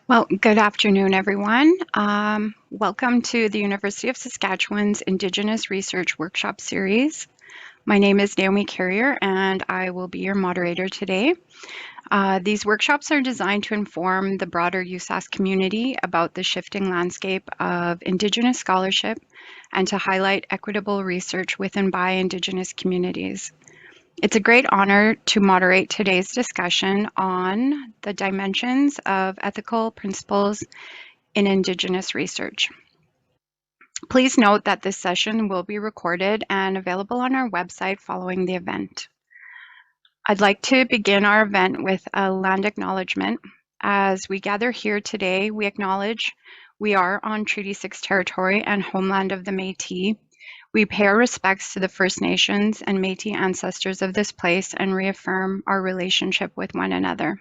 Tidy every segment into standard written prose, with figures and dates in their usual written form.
Well, good afternoon, everyone. Welcome to the University of Saskatchewan's Indigenous Research Workshop Series. My name is Naomi Carrier, and I will be your moderator today. These workshops are designed to inform the broader USask community about the shifting landscape of Indigenous scholarship and to highlight equitable research within by Indigenous communities. It's a great honor to moderate today's discussion on the dimensions of ethical principles in Indigenous research. Please note that this session will be recorded and available on our website following the event. I'd like to begin our event with a land acknowledgement. As we gather here today, we acknowledge we are on Treaty 6 territory and homeland of the Métis. We pay our respects to the First Nations and Métis ancestors of this place and reaffirm our relationship with one another.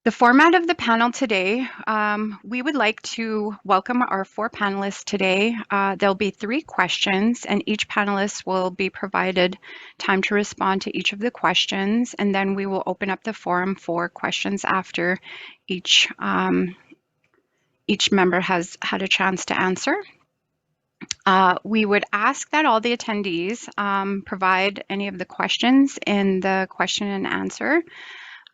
The format of the panel today, we would like to welcome our 4 panelists today. There'll be 3 questions, and each panelist will be provided time to respond to each of the questions, and then we will open up the forum for questions after each member has had a chance to answer. We would ask that all the attendees provide any of the questions in the question and answer,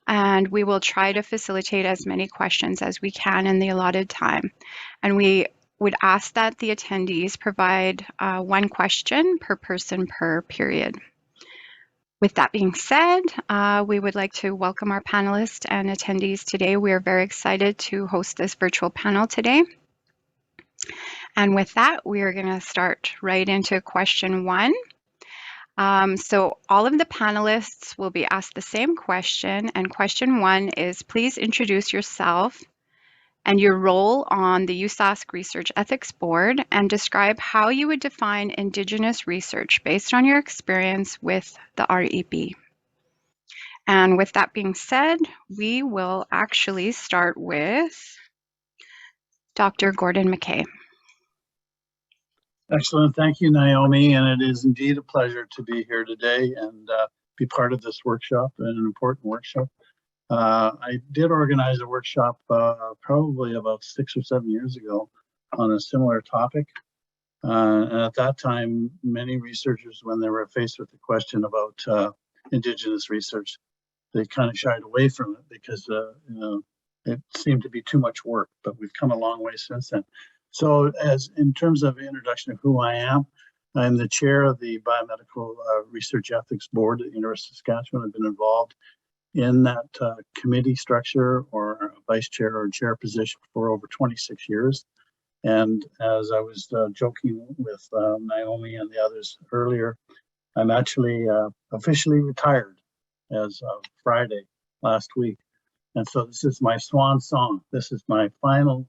and we will try to facilitate as many questions as we can in the allotted time. And we would ask that the attendees provide 1 question per person per period. With that being said, we would like to welcome our panelists and attendees today. We are very excited to host this virtual panel today. And with that, we are going to start right into question 1. So all of the panelists will be asked the same question, and question 1 is, please introduce yourself and your role on the USask Research Ethics Board and describe how you would define Indigenous research based on your experience with the REP. And with that being said, we will actually start with Dr. Gordon McKay. Excellent. Thank you, Naomi. And it is indeed a pleasure to be here today and be part of this workshop, an important workshop. I did organize a workshop probably about 6 or 7 years ago on a similar topic. And at that time, many researchers, when they were faced with the question about Indigenous research, they kind of shied away from it because it seemed to be too much work, but we've come a long way since then. So as in terms of introduction of who I am, I'm the chair of the Biomedical Research Ethics Board at the University of Saskatchewan. I've been involved in that committee structure or vice chair or chair position for over 26 years. And as I was joking with Naomi and the others earlier, I'm actually officially retired as of Friday last week. And so this is my swan song. This is my final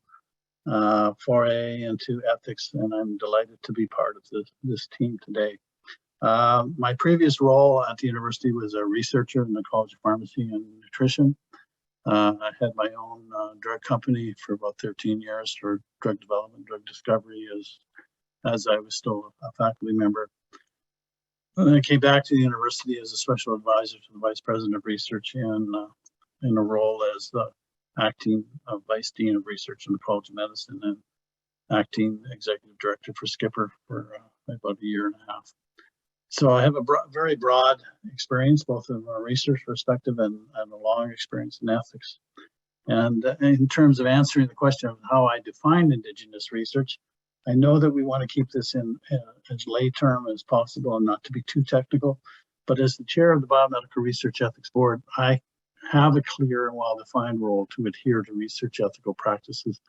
foray into ethics, and I'm delighted to be part of this team today. My previous role at the university was a researcher in the College of Pharmacy and Nutrition. I had my own drug company for about 13 years for drug development, drug discovery, as I was still a faculty member. And then I came back to the university as a special advisor to the Vice President of Research in a role as the acting Vice Dean of Research in the College of Medicine and acting Executive Director for Skipper for about a year and a half. So I have a very broad experience, both in a research perspective and a long experience in ethics. And in terms of answering the question of how I define Indigenous research, I know that we want to keep this in as lay term as possible and not to be too technical. But as the chair of the Biomedical Research Ethics Board, I have a clear and well-defined role to adhere to research ethical practices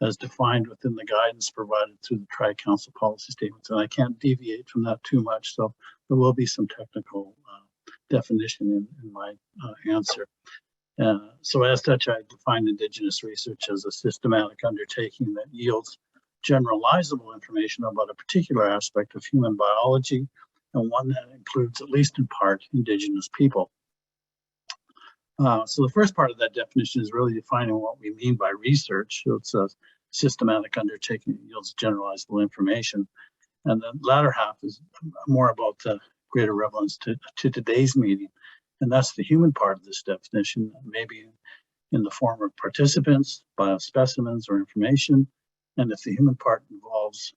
as defined within the guidance provided through the Tri-Council policy statements. And I can't deviate from that too much, so there will be some technical definition in my answer. So as such, I define Indigenous research as a systematic undertaking that yields generalizable information about a particular aspect of human biology, and one that includes, at least in part, Indigenous people. So the first part of that definition is really defining what we mean by research. So it's a systematic undertaking that yields generalizable information. And the latter half is more about the greater relevance to today's meeting. And that's the human part of this definition. Maybe in the form of participants, biospecimens, or information. And if the human part involves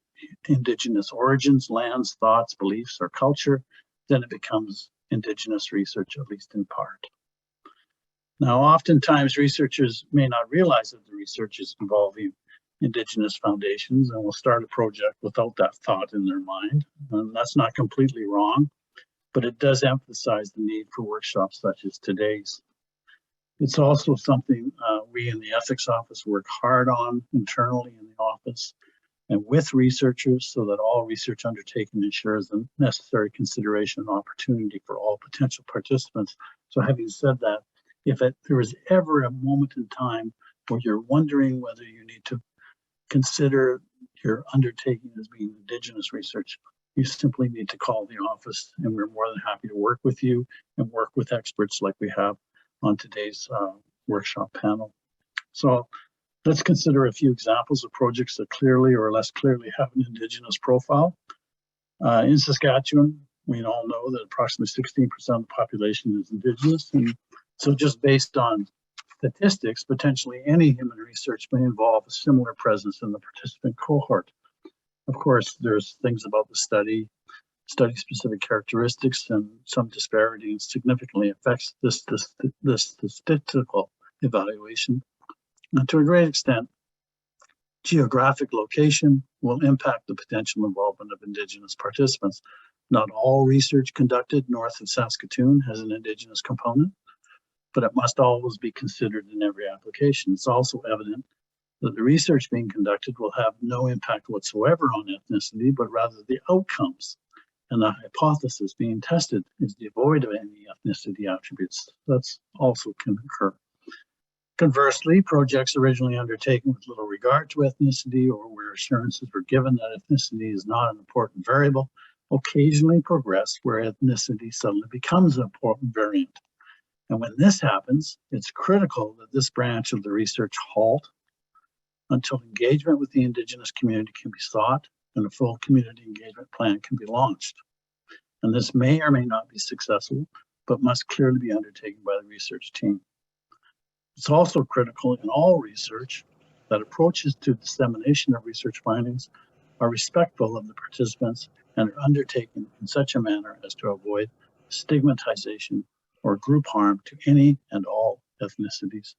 Indigenous origins, lands, thoughts, beliefs, or culture, then it becomes Indigenous research, at least in part. Now, oftentimes researchers may not realize that the research is involving Indigenous foundations and will start a project without that thought in their mind. And that's not completely wrong, but it does emphasize the need for workshops such as today's. It's also something we in the ethics office work hard on internally in the office and with researchers so that all research undertaken ensures the necessary consideration and opportunity for all potential participants. So having said that, if there is ever a moment in time where you're wondering whether you need to consider your undertaking as being Indigenous research, you simply need to call the office, and we're more than happy to work with you and work with experts like we have on today's workshop panel. So let's consider a few examples of projects that clearly or less clearly have an Indigenous profile. In Saskatchewan, we all know that approximately 16% of the population is Indigenous, and so just based on statistics, potentially any human research may involve a similar presence in the participant cohort. Of course, there's things about the study-specific characteristics, and some disparity significantly affects this statistical evaluation. And to a great extent, geographic location will impact the potential involvement of Indigenous participants. Not all research conducted north of Saskatoon has an Indigenous component, but it must always be considered in every application. It's also evident that the research being conducted will have no impact whatsoever on ethnicity, but rather the outcomes. And the hypothesis being tested is devoid of any ethnicity attributes. That's also can occur. Conversely, projects originally undertaken with little regard to ethnicity or where assurances were given that ethnicity is not an important variable occasionally progress where ethnicity suddenly becomes an important variant. And when this happens, it's critical that this branch of the research halt until engagement with the Indigenous community can be sought and a full community engagement plan can be launched. And this may or may not be successful, but must clearly be undertaken by the research team. It's also critical in all research that approaches to dissemination of research findings are respectful of the participants and are undertaken in such a manner as to avoid stigmatization or group harm to any and all ethnicities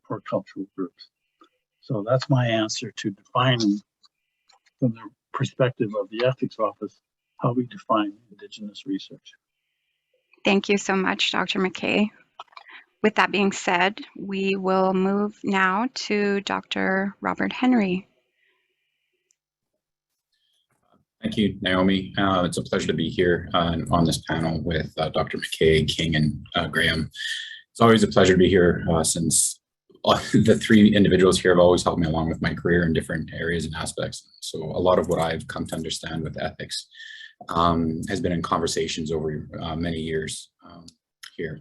or cultural groups. So that's my answer to defining, from the perspective of the ethics office, how we define Indigenous research. Thank you so much, Dr. McKay. With that being said, we will move now to Dr. Robert Henry. Thank you, Naomi. It's a pleasure to be here on this panel with Dr. McKay, King, and Graham. It's always a pleasure to be here since the three individuals here have always helped me along with my career in different areas and aspects. So a lot of what I've come to understand with ethics has been in conversations over many years here.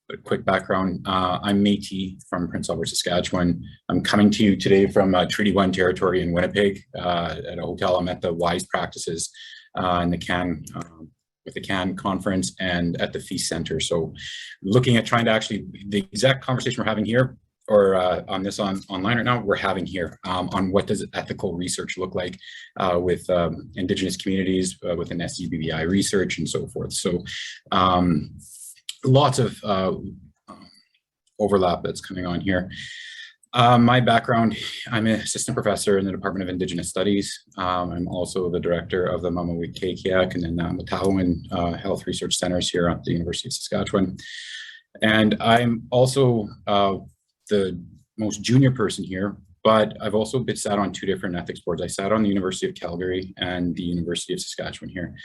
But quick background, I'm Métis from Prince Albert, Saskatchewan. I'm coming to you today from Treaty 1 territory in Winnipeg at a hotel. I'm at the WISE practices in the CAN, with the CAN conference and at the Feast Center. So looking at trying to actually, the exact conversation we're having here or on this online right now, we're having here on what does ethical research look like with Indigenous communities, within SCBBI research and so forth. So lots of overlap that's coming on here. My background, I'm an assistant professor in the Department of Indigenous Studies. I'm also the director of the Mamawik-Kekiak and then Matawin Health Research Centers here at the University of Saskatchewan. And I'm also the most junior person here, but I've also been sat on two different ethics boards. I sat on the University of Calgary and the University of Saskatchewan here.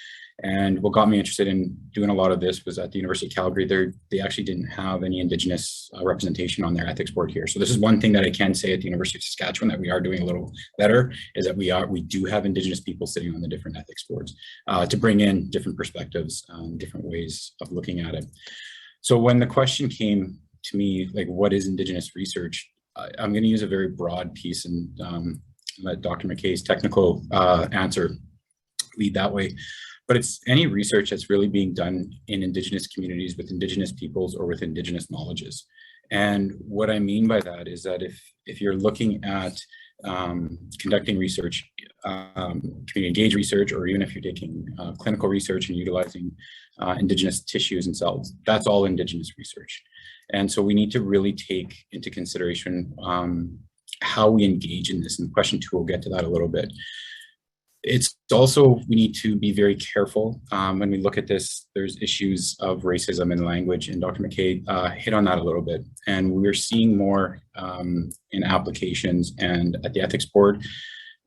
And what got me interested in doing a lot of this was at the University of Calgary, they actually didn't have any Indigenous representation on their ethics board here. So this is one thing that I can say at the University of Saskatchewan that we are doing a little better, is that we do have Indigenous people sitting on the different ethics boards to bring in different perspectives, different ways of looking at it. So when the question came to me, like, what is Indigenous research? I'm going to use a very broad piece and let Dr. McKay's technical answer lead that way. But it's any research that's really being done in Indigenous communities with Indigenous peoples or with Indigenous knowledges. And what I mean by that is that if you're looking at conducting research, community engaged research, or even if you're taking clinical research and utilizing Indigenous tissues and cells, that's all Indigenous research. And so we need to really take into consideration how we engage in this. And question 2, we'll get to that a little bit. It's also, we need to be very careful when we look at this. There's issues of racism in language, and Dr. McKay hit on that a little bit. And we're seeing more in applications and at the ethics board,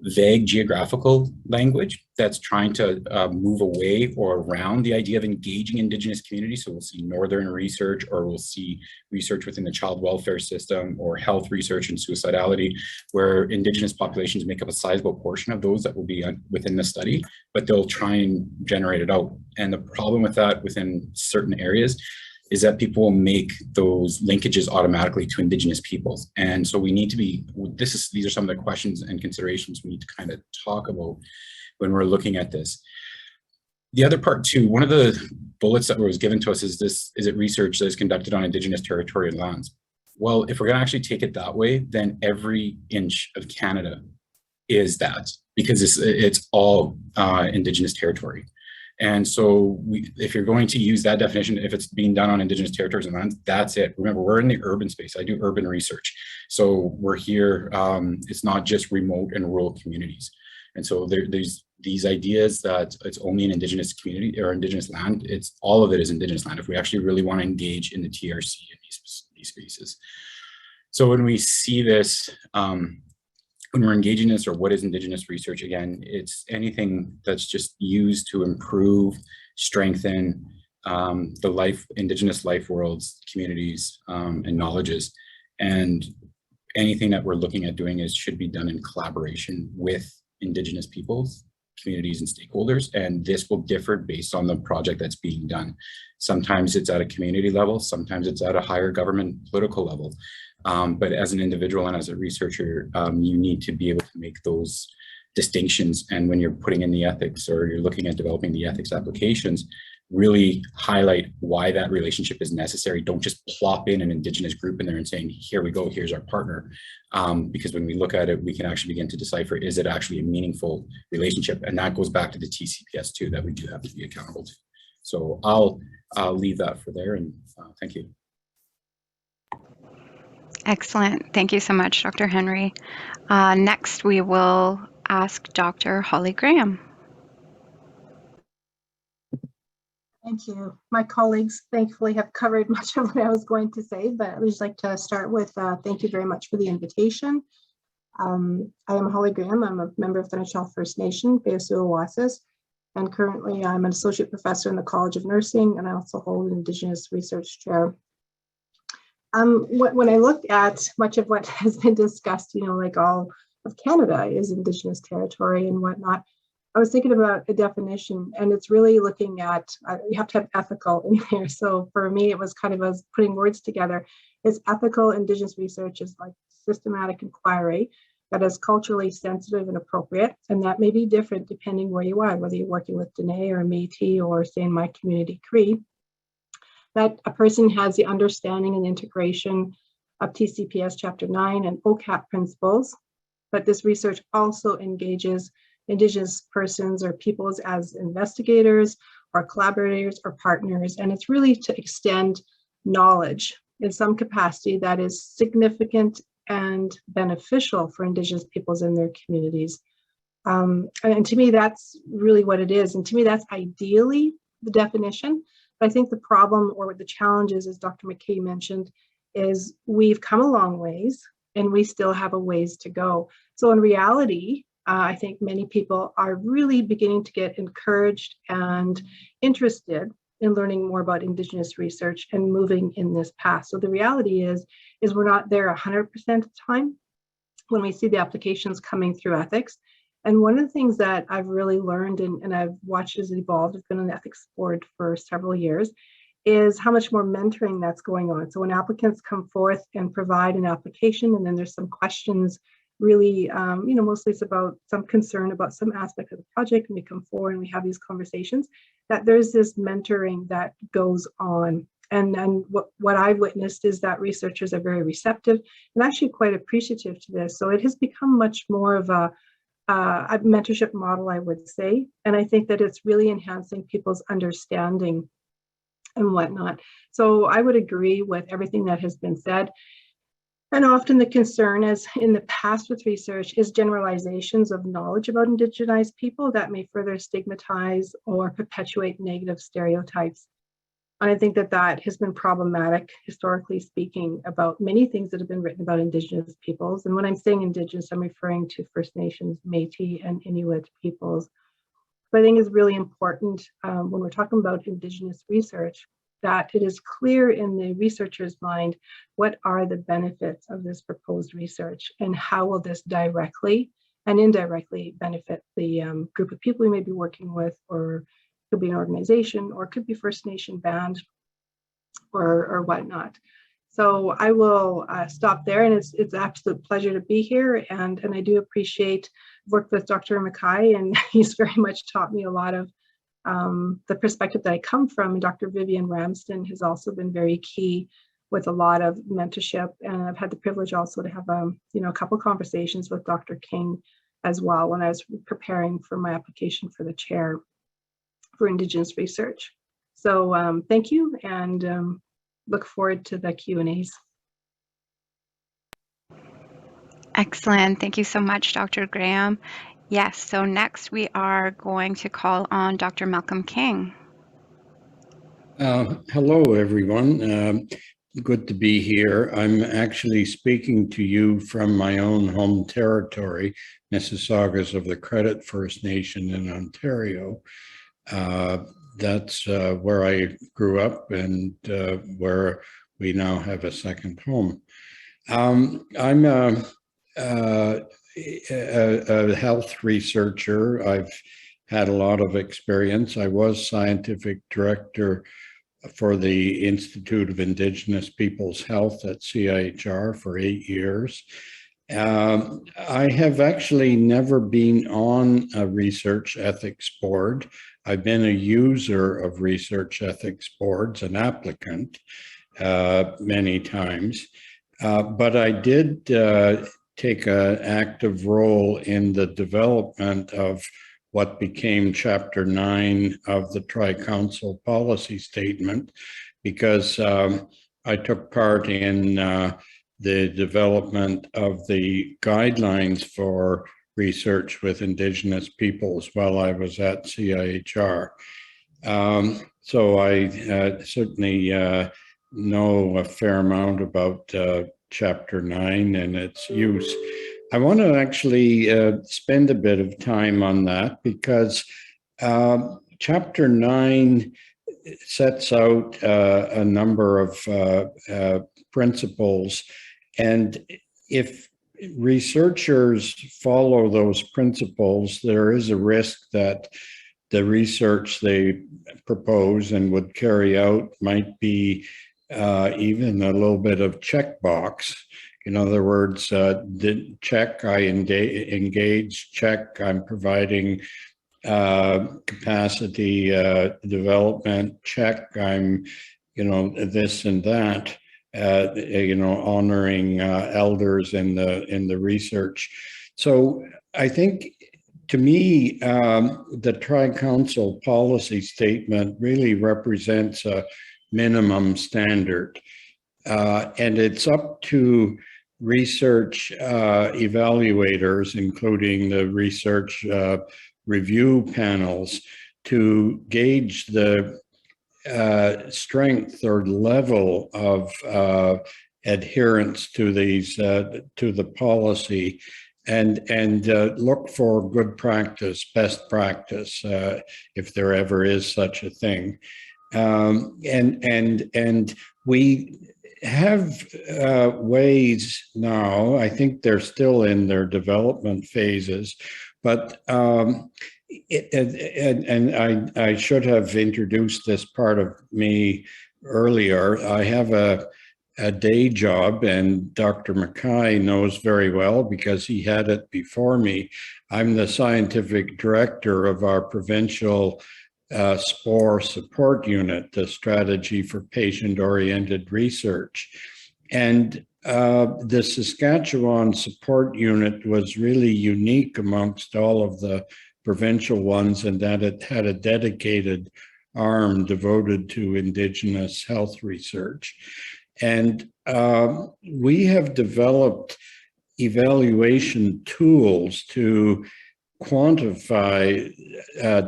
vague geographical language that's trying to move away or around the idea of engaging Indigenous communities. So we'll see northern research, or we'll see research within the child welfare system, or health research and suicidality, where Indigenous populations make up a sizable portion of those that will be within the study, but they'll try and generate it out. And the problem with that within certain areas is that people will make those linkages automatically to Indigenous peoples. And so we need to be, these are some of the questions and considerations we need to kind of talk about when we're looking at this. The other part too, one of the bullets that was given to us is it research that is conducted on Indigenous territorial lands? Well, if we're gonna actually take it that way, then every inch of Canada is that, because it's all Indigenous territory. And so if you're going to use that definition, if it's being done on Indigenous territories and lands, that's it. Remember, we're in the urban space. I do urban research. So we're here, it's not just remote and rural communities. And so there's these ideas that it's only an Indigenous community or Indigenous land. All of it is Indigenous land if we actually really want to engage in the TRC in these spaces. So when we see this, when we're engaging this, or what is Indigenous research, again, it's anything that's just used to improve, strengthen the Indigenous life worlds, communities, and knowledges. And anything that we're looking at doing should be done in collaboration with Indigenous peoples, communities, and stakeholders. And this will differ based on the project that's being done. Sometimes it's at a community level, sometimes it's at a higher government political level. But as an individual and as a researcher, you need to be able to make those distinctions. And when you're putting in the ethics, or you're looking at developing the ethics applications, really highlight why that relationship is necessary. Don't just plop in an Indigenous group in there and saying, here we go, here's our partner. Because when we look at it, we can actually begin to decipher, is it actually a meaningful relationship? And that goes back to the TCPS too, that we do have to be accountable to. So I'll leave that for there, and thank you. Excellent. Thank you so much, Dr. Henry. Next, we will ask Dr. Holly Graham. Thank you. My colleagues thankfully have covered much of what I was going to say, but I would just like to start with thank you very much for the invitation. I am Holly Graham. I'm a member of the Nishaw First Nation, Beosu-Awasis, and currently I'm an associate professor in the College of Nursing, and I also hold an Indigenous research chair. When I looked at much of what has been discussed, like all of Canada is Indigenous territory and whatnot, I was thinking about a definition, and it's really looking at, you have to have ethical in there. So for me, it was kind of as putting words together. Is ethical Indigenous research is like systematic inquiry that is culturally sensitive and appropriate, and that may be different depending where you are, whether you're working with Dene or Métis or say in my community Cree. That a person has the understanding and integration of TCPS Chapter 9 and OCAP principles, but this research also engages Indigenous persons or peoples as investigators or collaborators or partners, and it's really to extend knowledge in some capacity that is significant and beneficial for Indigenous peoples in their communities. And to me, that's really what it is. And to me, that's ideally the definition. But I think the problem or the challenges, as Dr. McKay mentioned, is we've come a long ways and we still have a ways to go. So in reality, I think many people are really beginning to get encouraged and interested in learning more about Indigenous research and moving in this path. So the reality is we're not there 100% of the time when we see the applications coming through ethics. And one of the things that I've really learned and I've watched as it evolved, I've been on the ethics board for several years, is how much more mentoring that's going on. So when applicants come forth and provide an application, and then there's some questions, really, mostly it's about some concern about some aspect of the project, and we come forward and we have these conversations, that there's this mentoring that goes on. And what I've witnessed is that researchers are very receptive and actually quite appreciative to this. So it has become much more of a mentorship model, I would say. And I think that it's really enhancing people's understanding and whatnot. So I would agree with everything that has been said. And often the concern, as in the past with research, is generalizations of knowledge about Indigenized people that may further stigmatize or perpetuate negative stereotypes. And I think that that has been problematic, historically speaking, about many things that have been written about Indigenous peoples. And when I'm saying Indigenous, I'm referring to First Nations, Métis, and Inuit peoples. But I think it's really important when we're talking about Indigenous research that it is clear in the researcher's mind what are the benefits of this proposed research and how will this directly and indirectly benefit the group of people we may be working with, or could be an organization, or could be First Nation band or whatnot. So I will stop there, and it's an absolute pleasure to be here. And I do appreciate work with Dr. Mackay, and he's very much taught me a lot of the perspective that I come from. And Dr. Vivian Ramsden has also been very key with a lot of mentorship. And I've had the privilege also to have a couple conversations with Dr. King as well when I was preparing for my application for the chair for Indigenous research. So thank you, and look forward to the Q&As. Excellent. Thank you so much, Dr. Graham. Yes, so next we are going to call on Dr. Malcolm King. Hello, everyone. Good to be here. I'm actually speaking to you from my own home territory, Mississaugas of the Credit First Nation in Ontario. That's where I grew up and where we now have a second home. I'm a health researcher. I've had a lot of experience. I was scientific director for the Institute of Indigenous Peoples Health at CIHR for 8 years. I have actually never been on a research ethics board. I've been a user of research ethics boards, an applicant many times, but I did take an active role in the development of what became Chapter 9 of the Tri-Council Policy Statement, because I took part in the development of the guidelines for research with Indigenous peoples while I was at CIHR. So I certainly know a fair amount about Chapter 9 and its use. I want to actually spend a bit of time on that because Chapter 9 sets out a number of principles, and if researchers follow those principles, there is a risk that the research they propose and would carry out might be even a little bit of checkbox. In other words, check, I engage, check, I'm providing capacity development, check, I'm, this and that, honoring elders in the research. So I think, to me, the Tri-Council Policy Statement really represents a minimum standard. And it's up to research evaluators, including the research review panels, to gauge the strength or level of adherence to these to the policy, and look for good practice, best practice, if there ever is such a thing. And we have ways now, I think they're still in their development phases, but I should have introduced this part of me earlier. I have a day job, and Dr. Mackay knows very well because he had it before me. I'm the scientific director of our provincial SPORE support unit, the strategy for patient-oriented research. And the Saskatchewan support unit was really unique amongst all of the provincial ones in that it had a dedicated arm devoted to Indigenous health research. And we have developed evaluation tools to quantify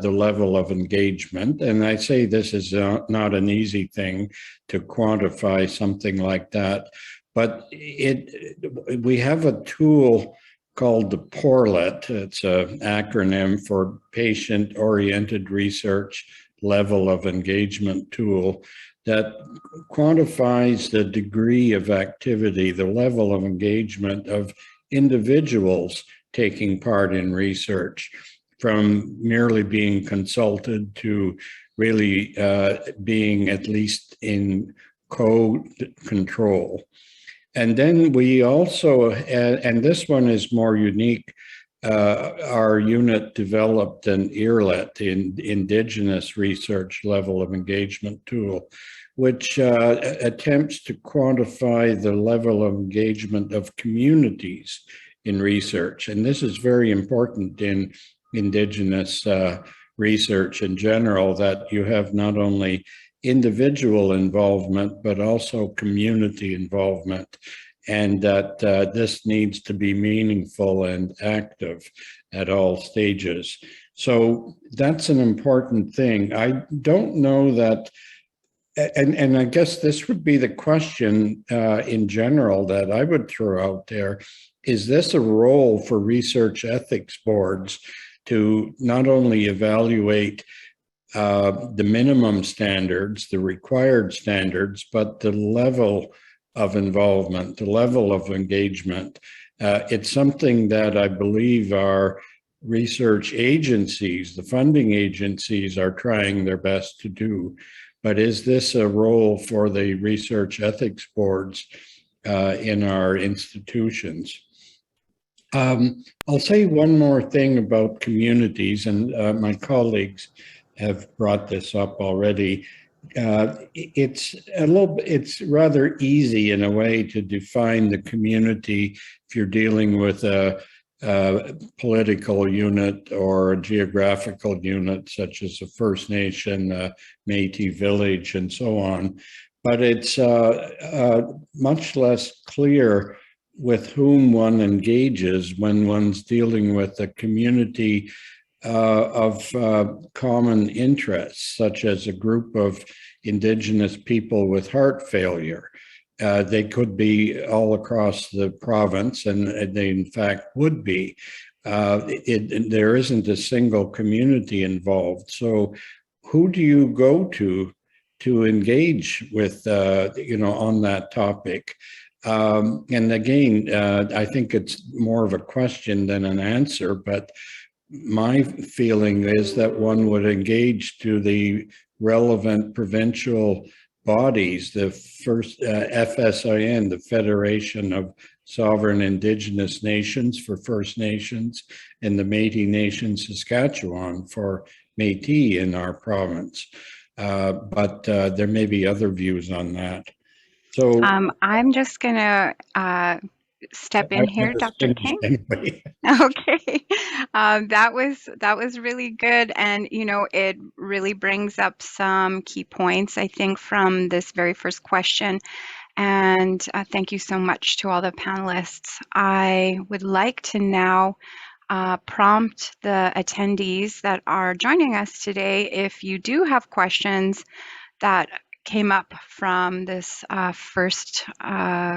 the level of engagement. And I say this is not an easy thing to quantify something like that, but we have a tool called the PORLET. It's an acronym for Patient-Oriented Research Level of Engagement Tool that quantifies the degree of activity, the level of engagement of individuals taking part in research, from merely being consulted to really being at least in co-control. And then we also, and this one is more unique, our unit developed an IRLET, Indigenous Research Level of Engagement Tool, which attempts to quantify the level of engagement of communities in research. And this is very important in Indigenous research in general, that you have not only individual involvement, but also community involvement, and that this needs to be meaningful and active at all stages. So that's an important thing. I don't know that, and I guess this would be the question in general that I would throw out there. Is this a role for research ethics boards to not only evaluate the minimum standards, the required standards, but the level of involvement, the level of engagement? It's something that I believe our research agencies, the funding agencies, are trying their best to do. But is this a role for the research ethics boards in our institutions? I'll say one more thing about communities, and my colleagues have brought this up already. It's rather easy in a way to define the community if you're dealing with a political unit or a geographical unit, such as a First Nation, Métis village, and so on. But it's much less clear with whom one engages when one's dealing with a community of common interests, such as a group of Indigenous people with heart failure. They could be all across the province, and they in fact would be. There isn't a single community involved. So who do you go to engage with, on that topic? And again, I think it's more of a question than an answer, but my feeling is that one would engage to the relevant provincial bodies, the first FSIN, the Federation of Sovereign Indigenous Nations for First Nations, and the Métis Nation Saskatchewan for Métis in our province. But there may be other views on that. So I'm just gonna step in here, Dr. King. Anyway. Okay, that was really good, and it really brings up some key points, I think, from this very first question. And thank you so much to all the panelists. I would like to now prompt the attendees that are joining us today. If you do have questions that came up from this first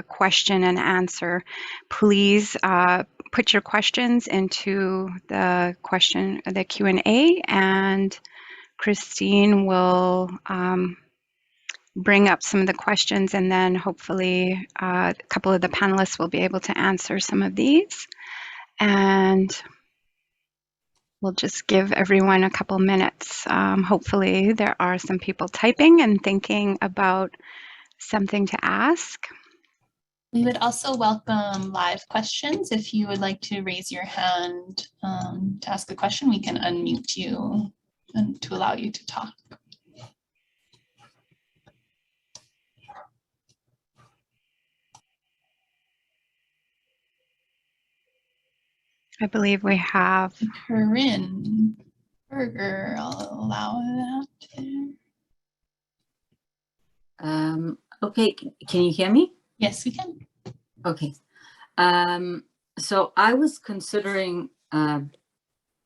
question and answer, please put your questions into the Q&A, and Christine will bring up some of the questions, and then hopefully a couple of the panelists will be able to answer some of these. And we'll just give everyone a couple minutes. Hopefully there are some people typing and thinking about something to ask. We would also welcome live questions. If you would like to raise your hand to ask a question, we can unmute you. and to allow you to talk. I believe we have Corinne Berger, I'll allow that there. Okay, can you hear me? Yes, we can. Okay. So I was considering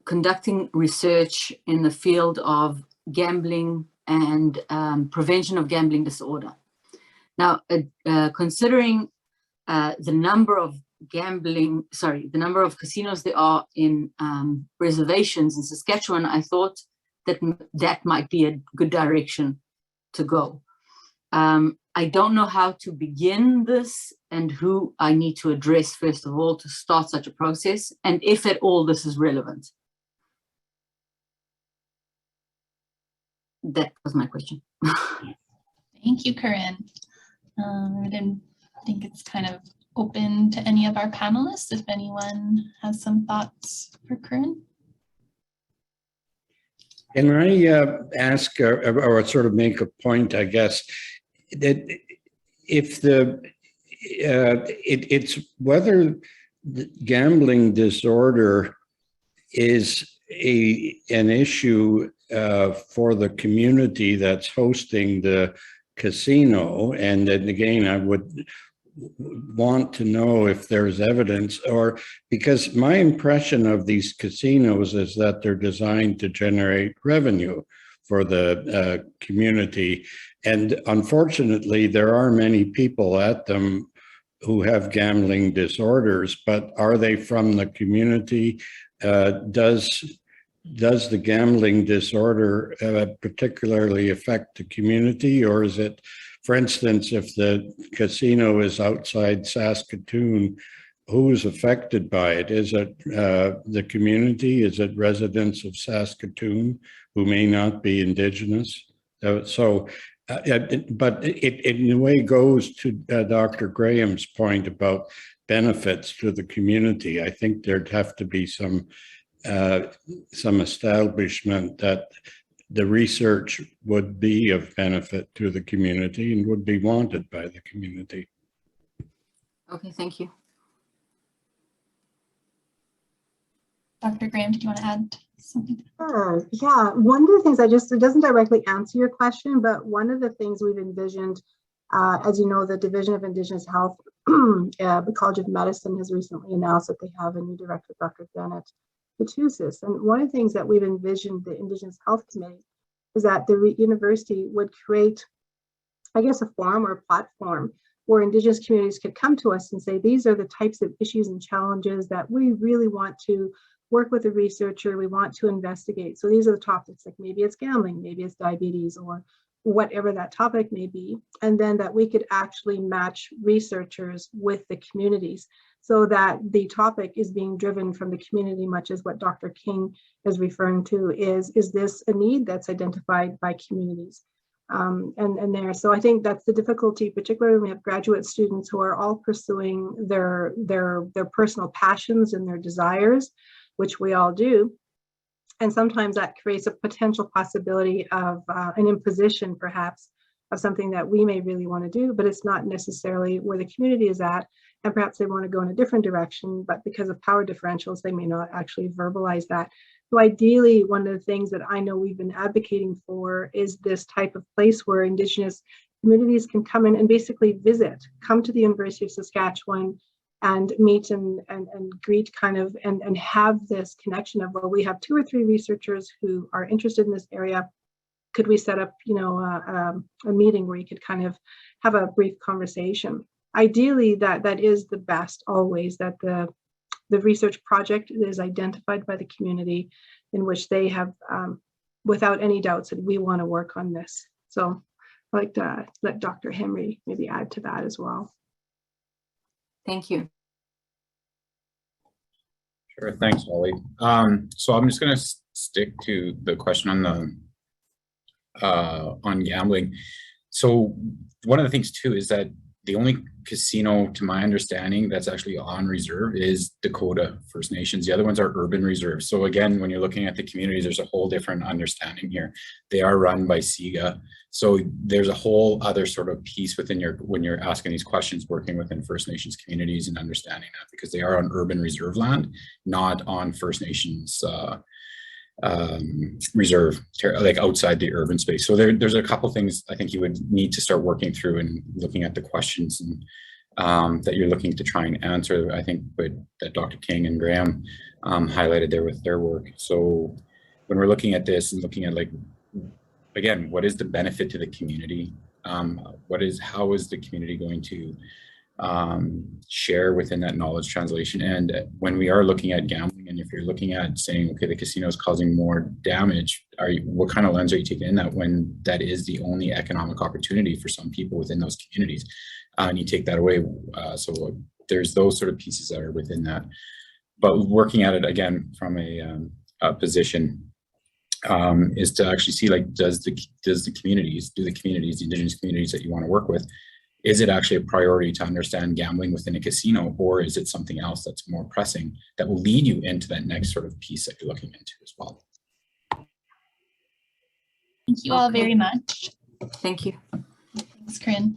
conducting research in the field of gambling and prevention of gambling disorder. Now, considering the number of the number of casinos there are in reservations in Saskatchewan, I thought that that might be a good direction to go. I don't know how to begin this and who I need to address first of all to start such a process, and if at all this is relevant. That was my question. Thank you, Corinne. I didn't think it's kind of open to any of our panelists if anyone has some thoughts for Corinne. Can I ask or sort of make a point, I guess, that if it's whether the gambling disorder is an issue for the community that's hosting the casino, and then again, I would want to know if there's evidence, or because my impression of these casinos is that they're designed to generate revenue for the community. And unfortunately, there are many people at them who have gambling disorders, but are they from the community? Does the gambling disorder particularly affect the community, or is it, for instance, if the casino is outside Saskatoon, who's affected by it? Is it the community? Is it residents of Saskatoon who may not be Indigenous? But it in a way goes to Dr. Graham's point about benefits to the community. I think there'd have to be some establishment that the research would be of benefit to the community and would be wanted by the community. Okay, thank you. Dr. Graham, did you want to add something? Sure. Yeah, one of the things it doesn't directly answer your question, but one of the things we've envisioned, as you know, the Division of Indigenous Health, the College of Medicine has recently announced that they have a new director, Dr. Bennett Patusis. And one of the things that we've envisioned the Indigenous Health Committee is that the university would create, I guess, a forum or a platform where Indigenous communities could come to us and say, these are the types of issues and challenges that we really want to work with a researcher, we want to investigate. So these are the topics, like maybe it's gambling, maybe it's diabetes, or whatever that topic may be. And then that we could actually match researchers with the communities so that the topic is being driven from the community, much as what Dr. King is referring to is this a need that's identified by communities? So I think that's the difficulty, particularly when we have graduate students who are all pursuing their personal passions and their desires, which we all do. And sometimes that creates a potential possibility of an imposition, perhaps, of something that we may really want to do, but it's not necessarily where the community is at. And perhaps they want to go in a different direction, but because of power differentials, they may not actually verbalize that. So ideally, one of the things that I know we've been advocating for is this type of place where Indigenous communities can come in and basically come to the University of Saskatchewan and meet and greet kind of, and have this connection of, well, we have 2 or 3 researchers who are interested in this area. Could we set up, a meeting where you could kind of have a brief conversation? Ideally, that is the best always, that the research project is identified by the community in which they have, without any doubts, that we want to work on this. So I'd like to let Dr. Henry maybe add to that as well. Thank you. Sure, thanks, Holly. So I'm just going to stick to the question on gambling. So one of the things too is that the only casino, to my understanding, that's actually on reserve is Dakota First Nations. The other ones are urban reserves. So again, when you're looking at the communities, there's a whole different understanding here. They are run by SIGA. So there's a whole other sort of piece within when you're asking these questions, working within First Nations communities and understanding that, because they are on urban reserve land, not on First Nations reserve, like outside the urban space. So there's a couple things I think you would need to start working through and looking at the questions and that you're looking to try and answer. I think that Dr. King and Graham highlighted there with their work. So when we're looking at this and looking at, like, again, what is the benefit to the community? How is the community going to share within that knowledge translation? And when we are looking at gambling, and if you're looking at saying, okay, the casino is causing more damage, what kind of lens are you taking in that, when that is the only economic opportunity for some people within those communities, and you take that away? So there's those sort of pieces that are within that. But working at it again from a position is to actually see, like, do the communities, the Indigenous communities that you want to work with, is it actually a priority to understand gambling within a casino, or is it something else that's more pressing that will lead you into that next sort of piece that you're looking into as well? Thank you all very much. Thank you. Thanks, Corinne.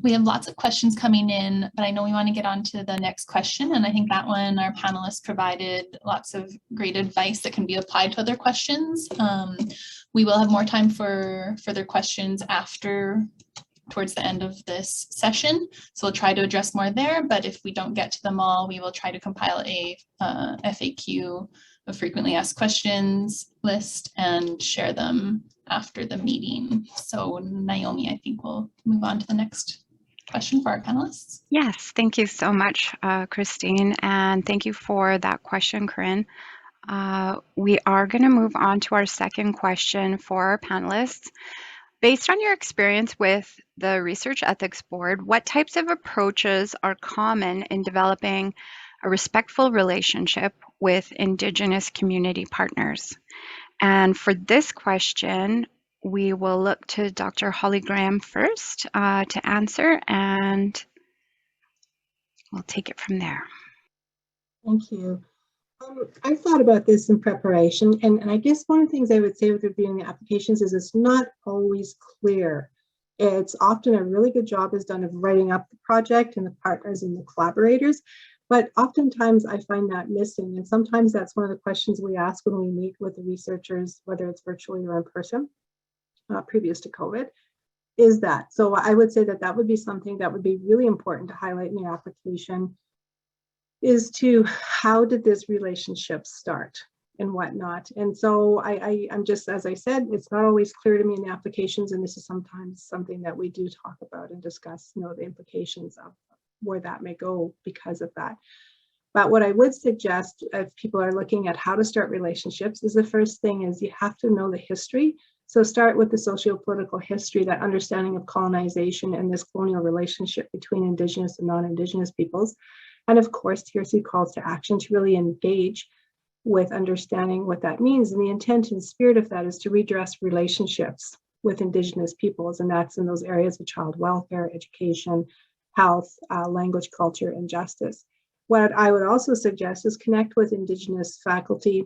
We have lots of questions coming in, but I know we want to get on to the next question. And I think that one, our panelists provided lots of great advice that can be applied to other questions. We will have more time for further questions towards the end of this session. So we'll try to address more there, but if we don't get to them all, we will try to compile a FAQ, a frequently asked questions list, and share them after the meeting. So Naomi, I think we'll move on to the next question for our panelists. Yes, thank you so much, Christine, and thank you for that question, Corinne. We are going to move on to our second question for our panelists. Based on your experience with the Research Ethics Board, what types of approaches are common in developing a respectful relationship with Indigenous community partners? And for this question, we will look to Dr. Holly Graham first to answer, and we'll take it from there. Thank you. I've thought about this in preparation, and I guess one of the things I would say with reviewing the applications is it's not always clear. It's often a really good job is done of writing up the project and the partners and the collaborators, but oftentimes I find that missing. And sometimes that's one of the questions we ask when we meet with the researchers, whether it's virtually or in person, previous to COVID, is that. So I would say that that would be something that would be really important to highlight in the application, is to how did this relationship start and whatnot. And so I'm just, as I said, it's not always clear to me in the applications, and this is sometimes something that we do talk about and discuss, the implications of where that may go because of that. But what I would suggest if people are looking at how to start relationships is the first thing is you have to know the history. So start with the socio-political history, that understanding of colonization and this colonial relationship between Indigenous and non-Indigenous peoples. And of course, TRC calls to action to really engage with understanding what that means. And the intent and spirit of that is to redress relationships with Indigenous peoples. And that's in those areas of child welfare, education, health, language, culture, and justice. What I would also suggest is connect with Indigenous faculty,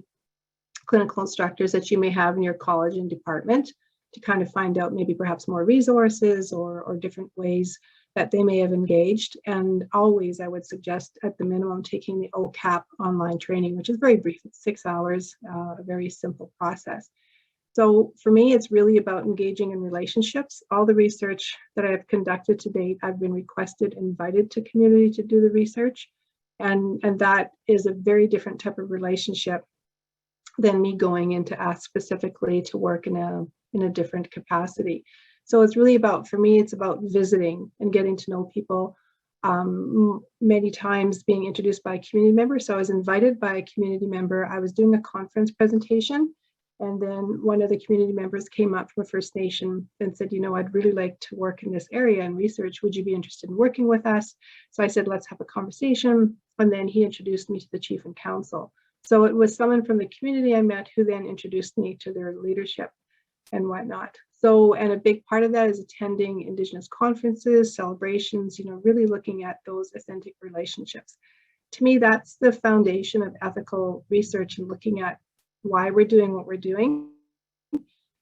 clinical instructors that you may have in your college and department to kind of find out maybe perhaps more resources or different ways that they may have engaged. And always I would suggest at the minimum taking the OCAP online training, which is very brief, it's 6 hours, a very simple process. So for me, it's really about engaging in relationships. All the research that I've conducted to date, I've been invited to community to do the research. And that is a very different type of relationship than me going in to ask specifically to work in a different capacity. So it's really about, for me, it's about visiting and getting to know people, many times being introduced by a community member. So I was invited by a community member. I was doing a conference presentation, and then one of the community members came up from a First Nation and said, I'd really like to work in this area and research. Would you be interested in working with us? So I said, let's have a conversation. And then he introduced me to the chief and council. So it was someone from the community I met who then introduced me to their leadership. and whatnot. So, and a big part of that is attending Indigenous conferences, celebrations, you know, really looking at those authentic relationships. To me, that's the foundation of ethical research and looking at why we're doing what we're doing.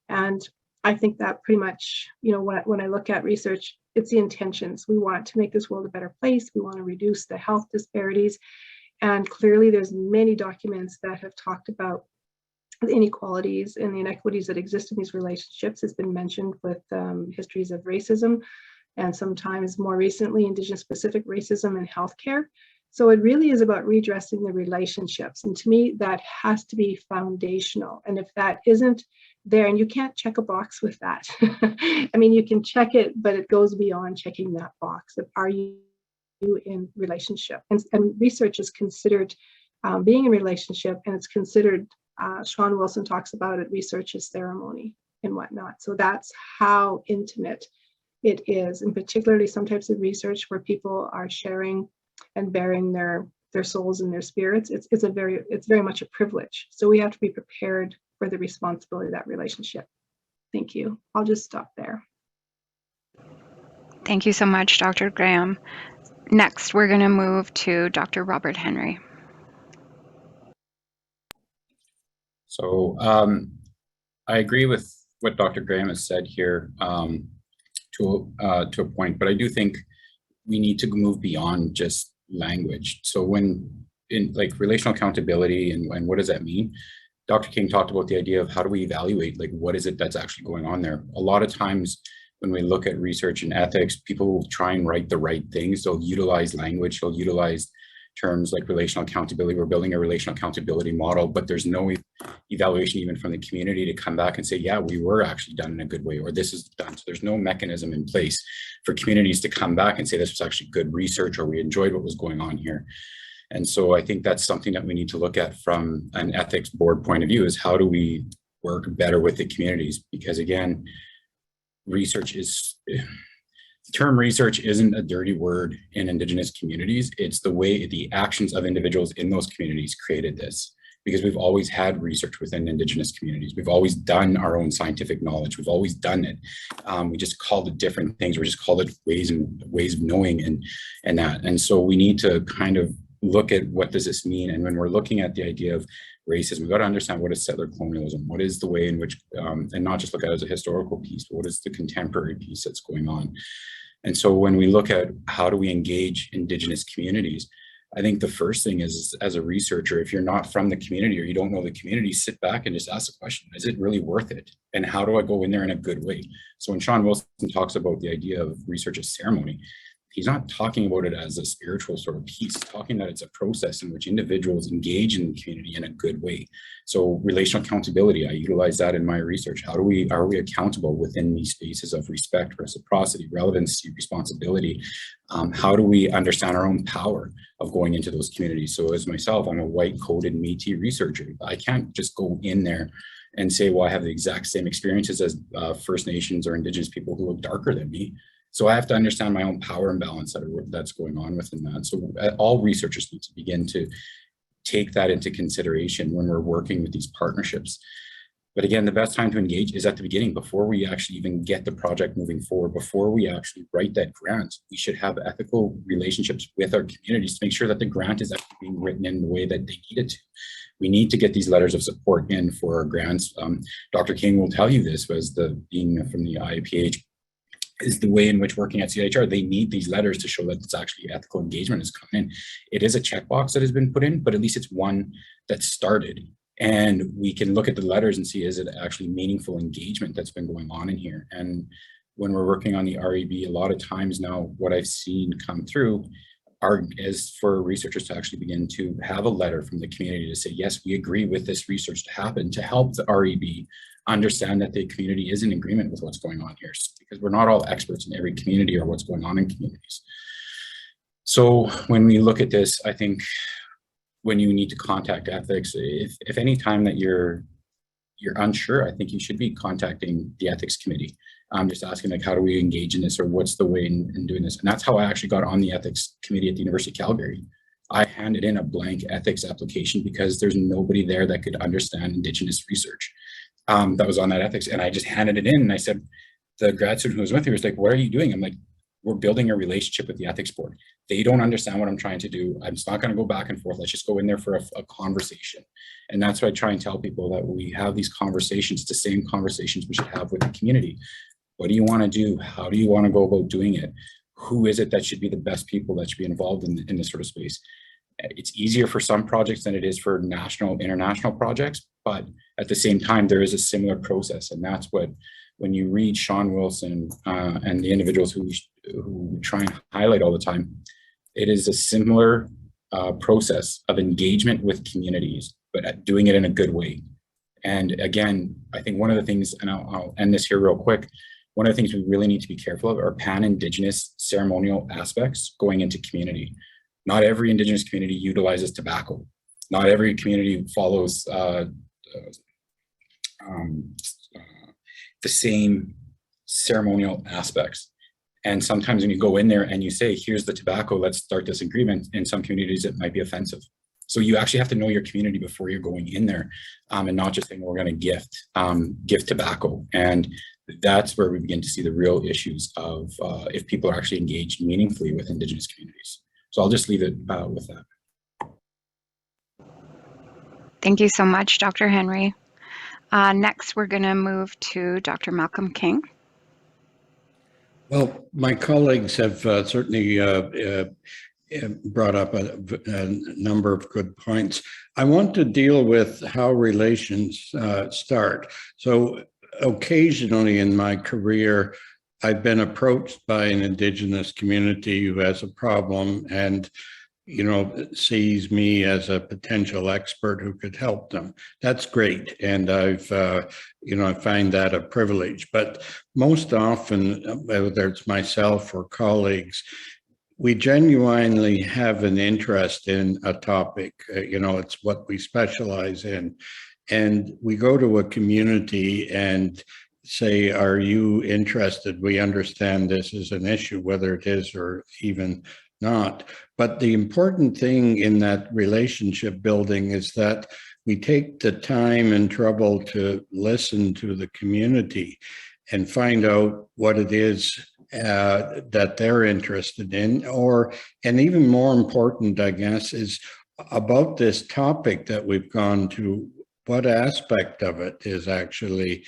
And I think that pretty much, you know, when I look at research, it's the intentions. We want to make this world a better place. We want to reduce the health disparities. And clearly there's many documents that have talked about the inequalities and the inequities that exist in these relationships. It's been mentioned with histories of racism and sometimes more recently Indigenous specific racism in healthcare. So it really is about redressing the relationships. And to me, that has to be foundational. And if that isn't there, and you can't check a box with that. I mean, you can check it, but it goes beyond checking that box of are you in relationship? And research is considered being in relationship, and it's considered, Sean Wilson talks about it, research is ceremony and whatnot. So that's how intimate it is, and particularly some types of research where people are sharing and bearing their souls and their spirits. It's very much a privilege. So we have to be prepared for the responsibility of that relationship. Thank you. I'll just stop there. Thank you so much, Dr. Graham. Next, we're going to move to Dr. Robert Henry. So I agree with what Dr. Graham has said here to a point, but I do think we need to move beyond just language. So when in like relational accountability and what does that mean? Dr. King talked about the idea of how do we evaluate, like what is it that's actually going on there? A lot of times when we look at research and ethics, people will try and write the right things. They'll utilize language, they'll utilize terms like relational accountability. We're building a relational accountability model, but there's no evaluation even from the community to come back and say, yeah, we were actually done in a good way, or this is done. So there's no mechanism in place for communities to come back and say this was actually good research, or we enjoyed what was going on here. And so I think that's something that we need to look at from an ethics board point of view, is how do we work better with the communities? Because again, research is, the term research isn't a dirty word in Indigenous communities. It's the way the actions of individuals in those communities created this, because we've always had research within Indigenous communities. We've always done our own scientific knowledge. We've always done it. We just called it different things. We just called it ways of knowing and that. And so we need to kind of look at what does this mean. And when we're looking at the idea of racism, we've got to understand what is settler colonialism, what is the way in which, and not just look at it as a historical piece, but what is the contemporary piece that's going on. And so when we look at how do we engage Indigenous communities, I think the first thing is, as a researcher, if you're not from the community or you don't know the community, sit back and just ask the question, is it really worth it? And how do I go in there in a good way? So when Sean Wilson talks about the idea of research as ceremony, he's not talking about it as a spiritual sort of piece. He's talking that it's a process in which individuals engage in the community in a good way. So relational accountability, I utilize that in my research. Are we accountable within these spaces of respect, reciprocity, relevancy, responsibility? How do we understand our own power of going into those communities? So as myself, I'm a white coded Métis researcher. I can't just go in there and say, well, I have the exact same experiences as First Nations or Indigenous people who look darker than me. So I have to understand my own power imbalance that's going on within that. So all researchers need to begin to take that into consideration when we're working with these partnerships. But again, the best time to engage is at the beginning, before we actually even get the project moving forward, before we actually write that grant. We should have ethical relationships with our communities to make sure that the grant is actually being written in the way that they need it to. We need to get these letters of support in for our grants. Dr. King will tell you this, being from the IAPH, is the way in which working at CIHR, they need these letters to show that it's actually ethical engagement is coming in. It is a checkbox that has been put in, but at least it's one that started. And we can look at the letters and see, is it actually meaningful engagement that's been going on in here? And when we're working on the REB, a lot of times now, what I've seen come through is for researchers to actually begin to have a letter from the community to say, yes, we agree with this research to happen, to help the REB understand that the community is in agreement with what's going on here, because we're not all experts in every community or what's going on in communities. So when we look at this, I think when you need to contact ethics, if any time that you're unsure, I think you should be contacting the ethics committee. Just asking, like, how do we engage in this, or what's the way in doing this? And that's how I actually got on the ethics committee at the University of Calgary. I handed in a blank ethics application because there's nobody there that could understand Indigenous research. that was on that ethics, and I just handed it in, and I said, the grad student who was with me was like, what are you doing? I'm like, we're building a relationship with the ethics board. They don't understand what I'm trying to do. I'm just not going to go back and forth. Let's just go in there for a conversation. And that's what I try and tell people, that we have these conversations, the same conversations we should have with the community. What do you want to do? How do you want to go about doing it? Who is it that should be the best people that should be involved in this sort of space? It's easier for some projects than it is for national, international projects, but at the same time, there is a similar process. And that's what, when you read Sean Wilson and the individuals who try and highlight all the time, it is a similar process of engagement with communities, but doing it in a good way. And again, I think one of the things, and I'll end this here real quick, one of the things we really need to be careful of are pan-Indigenous ceremonial aspects going into community. Not every Indigenous community utilizes tobacco. Not every community follows the same ceremonial aspects. And sometimes when you go in there and you say, here's the tobacco, let's start this agreement, in some communities it might be offensive. So you actually have to know your community before you're going in there, and not just saying, we're going to gift tobacco. And that's where we begin to see the real issues of if people are actually engaged meaningfully with Indigenous communities. So I'll just leave it with that. Thank you so much, Dr. Henry. Next, we're going to move to Dr. Malcolm King. Well, my colleagues have certainly brought up a number of good points. I want to deal with how relations start. So occasionally in my career, I've been approached by an Indigenous community who has a problem and, you know, sees me as a potential expert who could help them. That's great. And I've, you know, I find that a privilege. But most often, whether it's myself or colleagues, we genuinely have an interest in a topic. You know, it's what we specialize in. And we go to a community and say, are you interested? We understand this is an issue, whether it is or even not. But the important thing in that relationship building is that we take the time and trouble to listen to the community and find out what it is that they're interested in, and even more important, I guess, is about this topic that we've gone to, what aspect of it is actually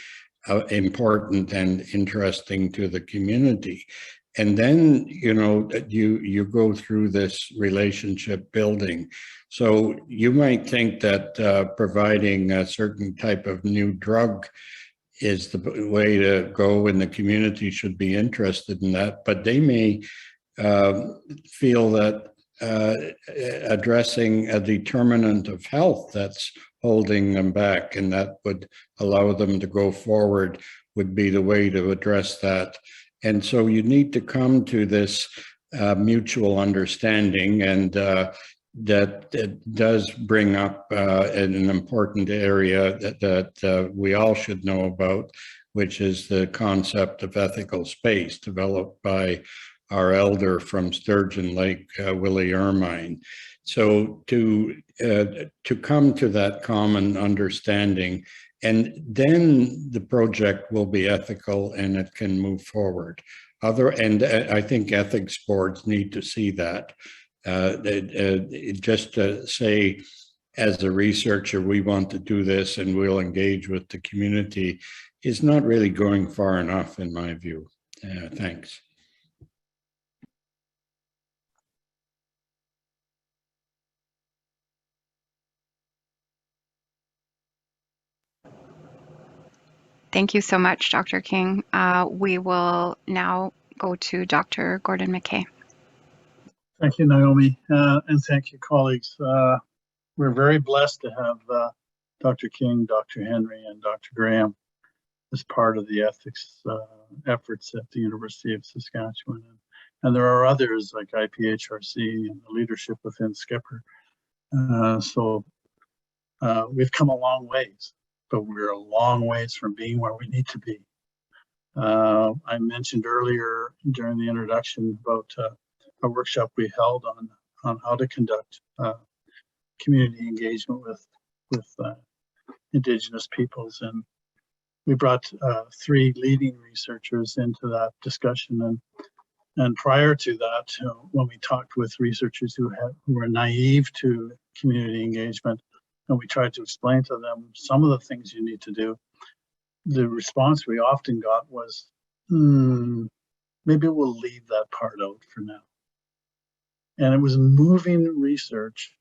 important and interesting to the community. And then, you know, you go through this relationship building. So you might think that providing a certain type of new drug is the way to go, and the community should be interested in that, but they may feel that addressing a determinant of health that's holding them back, and that would allow them to go forward, would be the way to address that. And so you need to come to this mutual understanding, and that it does bring up an important area that we all should know about, which is the concept of ethical space developed by our elder from Sturgeon Lake, Willie Ermine. So to come to that common understanding, and then the project will be ethical and it can move forward. And I think ethics boards need to see that. Just to say, as a researcher, we want to do this and we'll engage with the community is not really going far enough, in my view. Thanks. Thank you so much, Dr. King. We will now go to Dr. Gordon McKay. Thank you, Naomi, and thank you, colleagues. We're very blessed to have Dr. King, Dr. Henry, and Dr. Graham as part of the ethics efforts at the University of Saskatchewan. And there are others like IPHRC and the leadership within Skipper. So we've come a long ways, but we're a long ways from being where we need to be. I mentioned earlier during the introduction about a workshop we held on how to conduct community engagement with Indigenous peoples, we brought 3 leading researchers into that discussion. And prior to that, when we talked with researchers who were naive to community engagement, and we tried to explain to them some of the things you need to do, the response we often got was, maybe we'll leave that part out for now. And it was moving research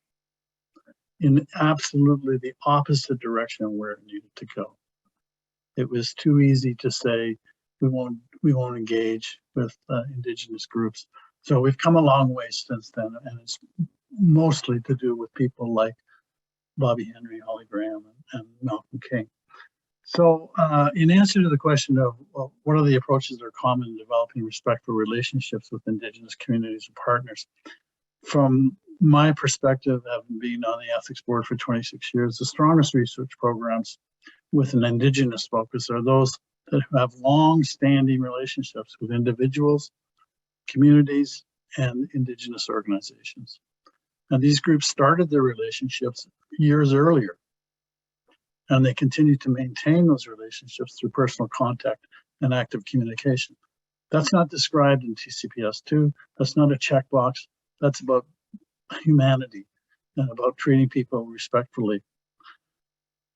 in absolutely the opposite direction where it needed to go. It was too easy to say, we won't engage with Indigenous groups. So we've come a long way since then, and it's mostly to do with people like Bobby Henry, Holly Graham, and Malcolm King. So in answer to the question of, well, what are the approaches that are common in developing respectful relationships with Indigenous communities and partners? From my perspective, having been on the ethics board for 26 years, the strongest research programs with an Indigenous focus are those that have long-standing relationships with individuals, communities, and Indigenous organizations. And these groups started their relationships years earlier, and they continue to maintain those relationships through personal contact and active communication. That's not described in TCPS2. That's not a checkbox. That's about humanity and about treating people respectfully.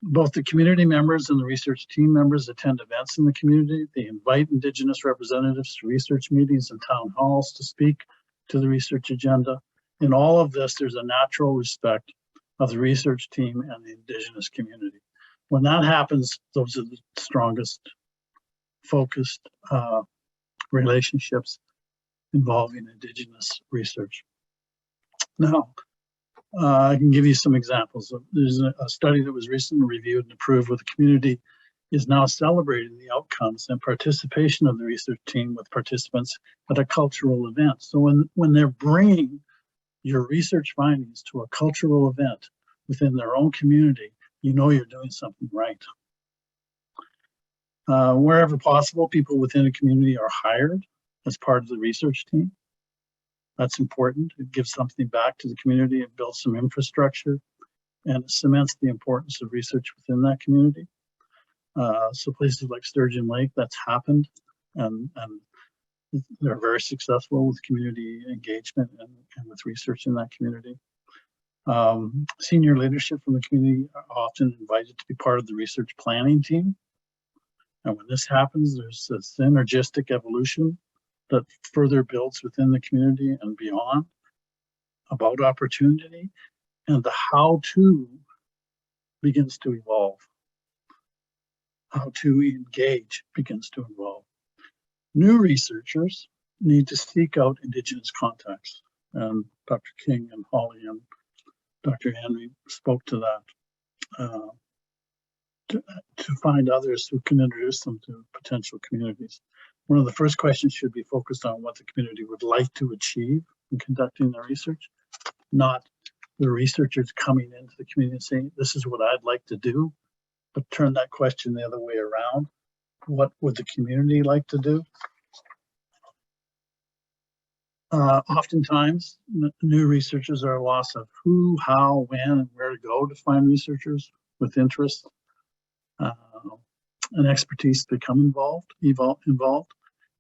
Both the community members and the research team members attend events in the community. They invite Indigenous representatives to research meetings and town halls to speak to the research agenda. In all of this, there's a natural respect of the research team and the Indigenous community. When that happens, those are the strongest focused relationships involving Indigenous research. Now, I can give you some examples. There's a study that was recently reviewed and approved where the community is now celebrating the outcomes and participation of the research team with participants at a cultural event. So when they're bringing your research findings to a cultural event within their own community, you know you're doing something right. Wherever possible, people within a community are hired as part of the research team. That's important. It gives something back to the community. It builds some infrastructure and it cements the importance of research within that community. So places like Sturgeon Lake, that's happened, and they're very successful with community engagement and with research in that community. Senior leadership from the community are often invited to be part of the research planning team. And when this happens, there's a synergistic evolution that further builds within the community and beyond about opportunity, and the how-to begins to evolve. How to engage begins to evolve. New researchers need to seek out Indigenous contacts, and Dr. King and Holly and Dr. Henry spoke to that, to find others who can introduce them to potential communities. One of the first questions should be focused on what the community would like to achieve in conducting their research, not the researchers coming into the community and saying, this is what I'd like to do, but turn that question the other way around. What would the community like to do? Oftentimes, new researchers are a loss of who, how, when, and where to go to find researchers with interest and expertise to become involved.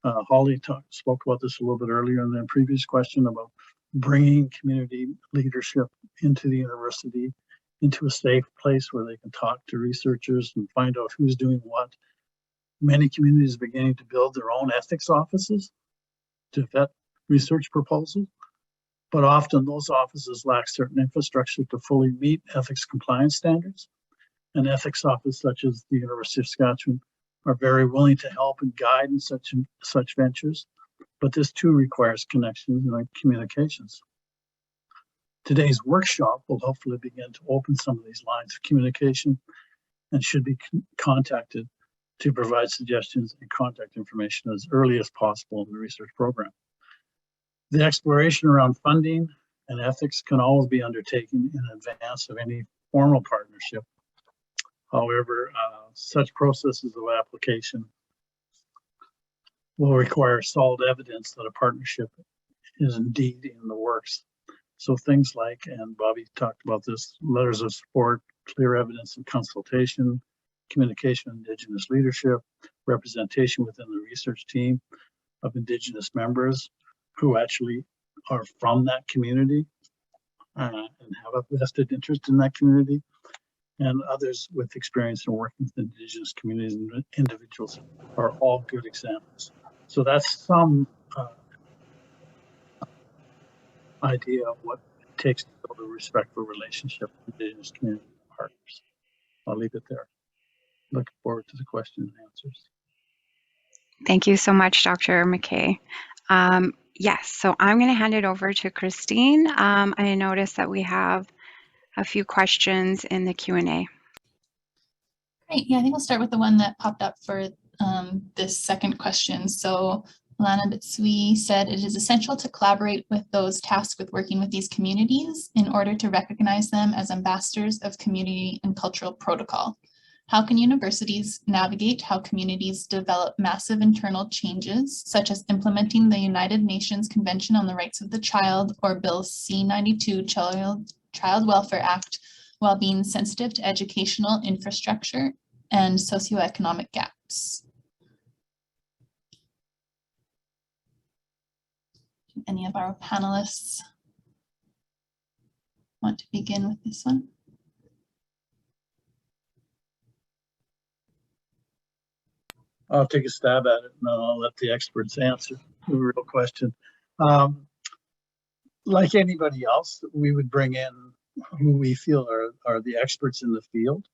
Holly spoke about this a little bit earlier in the previous question about bringing community leadership into the university, into a safe place where they can talk to researchers and find out who's doing what. Many communities are beginning to build their own ethics offices to vet research proposals, but often those offices lack certain infrastructure to fully meet ethics compliance standards. An ethics office such as the University of Saskatchewan are very willing to help and guide in such ventures, but this too requires connections and communications. Today's workshop will hopefully begin to open some of these lines of communication and should be contacted to provide suggestions and contact information as early as possible in the research program. The exploration around funding and ethics can always be undertaken in advance of any formal partnership. However, such processes of application will require solid evidence that a partnership is indeed in the works. So things like, and Bobby talked about this, letters of support, clear evidence of consultation, communication of Indigenous leadership, representation within the research team of Indigenous members who actually are from that community and have a vested interest in that community, and others with experience in working with Indigenous communities and individuals are all good examples. So that's some idea of what it takes to build a respectful relationship with Indigenous community partners. I'll leave it there. Looking forward to the questions and answers. Thank you so much, Dr. McKay. Yes, so I'm going to hand it over to Christine. I noticed that we have a few questions in the Q&A. Great. Yeah, I think we'll start with the one that popped up for this second question. So Lana Bitsui said, it is essential to collaborate with those tasked with working with these communities in order to recognize them as ambassadors of community and cultural protocol. How can universities navigate how communities develop massive internal changes, such as implementing the United Nations Convention on the Rights of the Child or Bill C-92 Child Welfare Act, while being sensitive to educational infrastructure and socioeconomic gaps? Any of our panelists want to begin with this one? I'll take a stab at it and then I'll let the experts answer the real question. Like anybody else, we would bring in who we feel are the experts in the field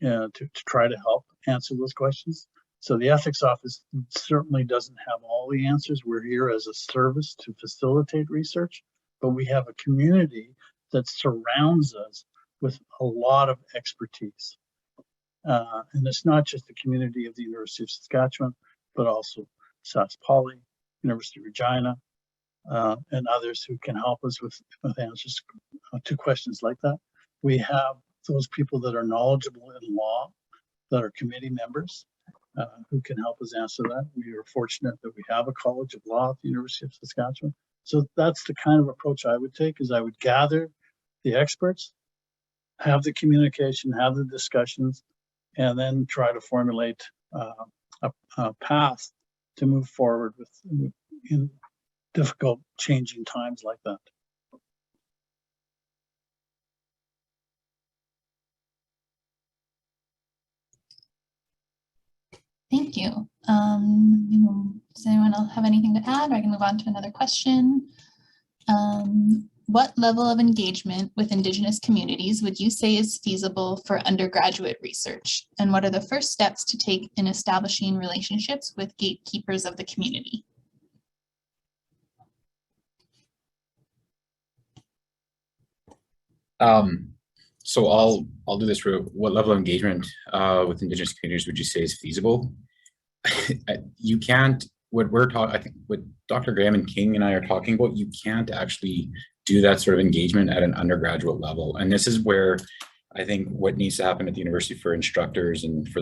to try to help answer those questions. So the ethics office certainly doesn't have all the answers. We're here as a service to facilitate research, but we have a community that surrounds us with a lot of expertise. And it's not just the community of the University of Saskatchewan, but also Sask Poly, University of Regina, and others who can help us with answers to questions like that. We have those people that are knowledgeable in law, that are committee members, who can help us answer that. We are fortunate that we have a College of Law at the University of Saskatchewan. So that's the kind of approach I would take, is I would gather the experts, have the communication, have the discussions, and then try to formulate a path to move forward with in difficult changing times like that. Thank you. Does anyone else have anything to add, or I can move on to another question? What level of engagement with Indigenous communities would you say is feasible for undergraduate research? And what are the first steps to take in establishing relationships with gatekeepers of the community? So I'll do this for what level of engagement with Indigenous communities would you say is feasible? You can't, what we're talking, I think what Dr. Graham and King and I are talking about, you can't actually do that sort of engagement at an undergraduate level. And this is where I think what needs to happen at the university for instructors and for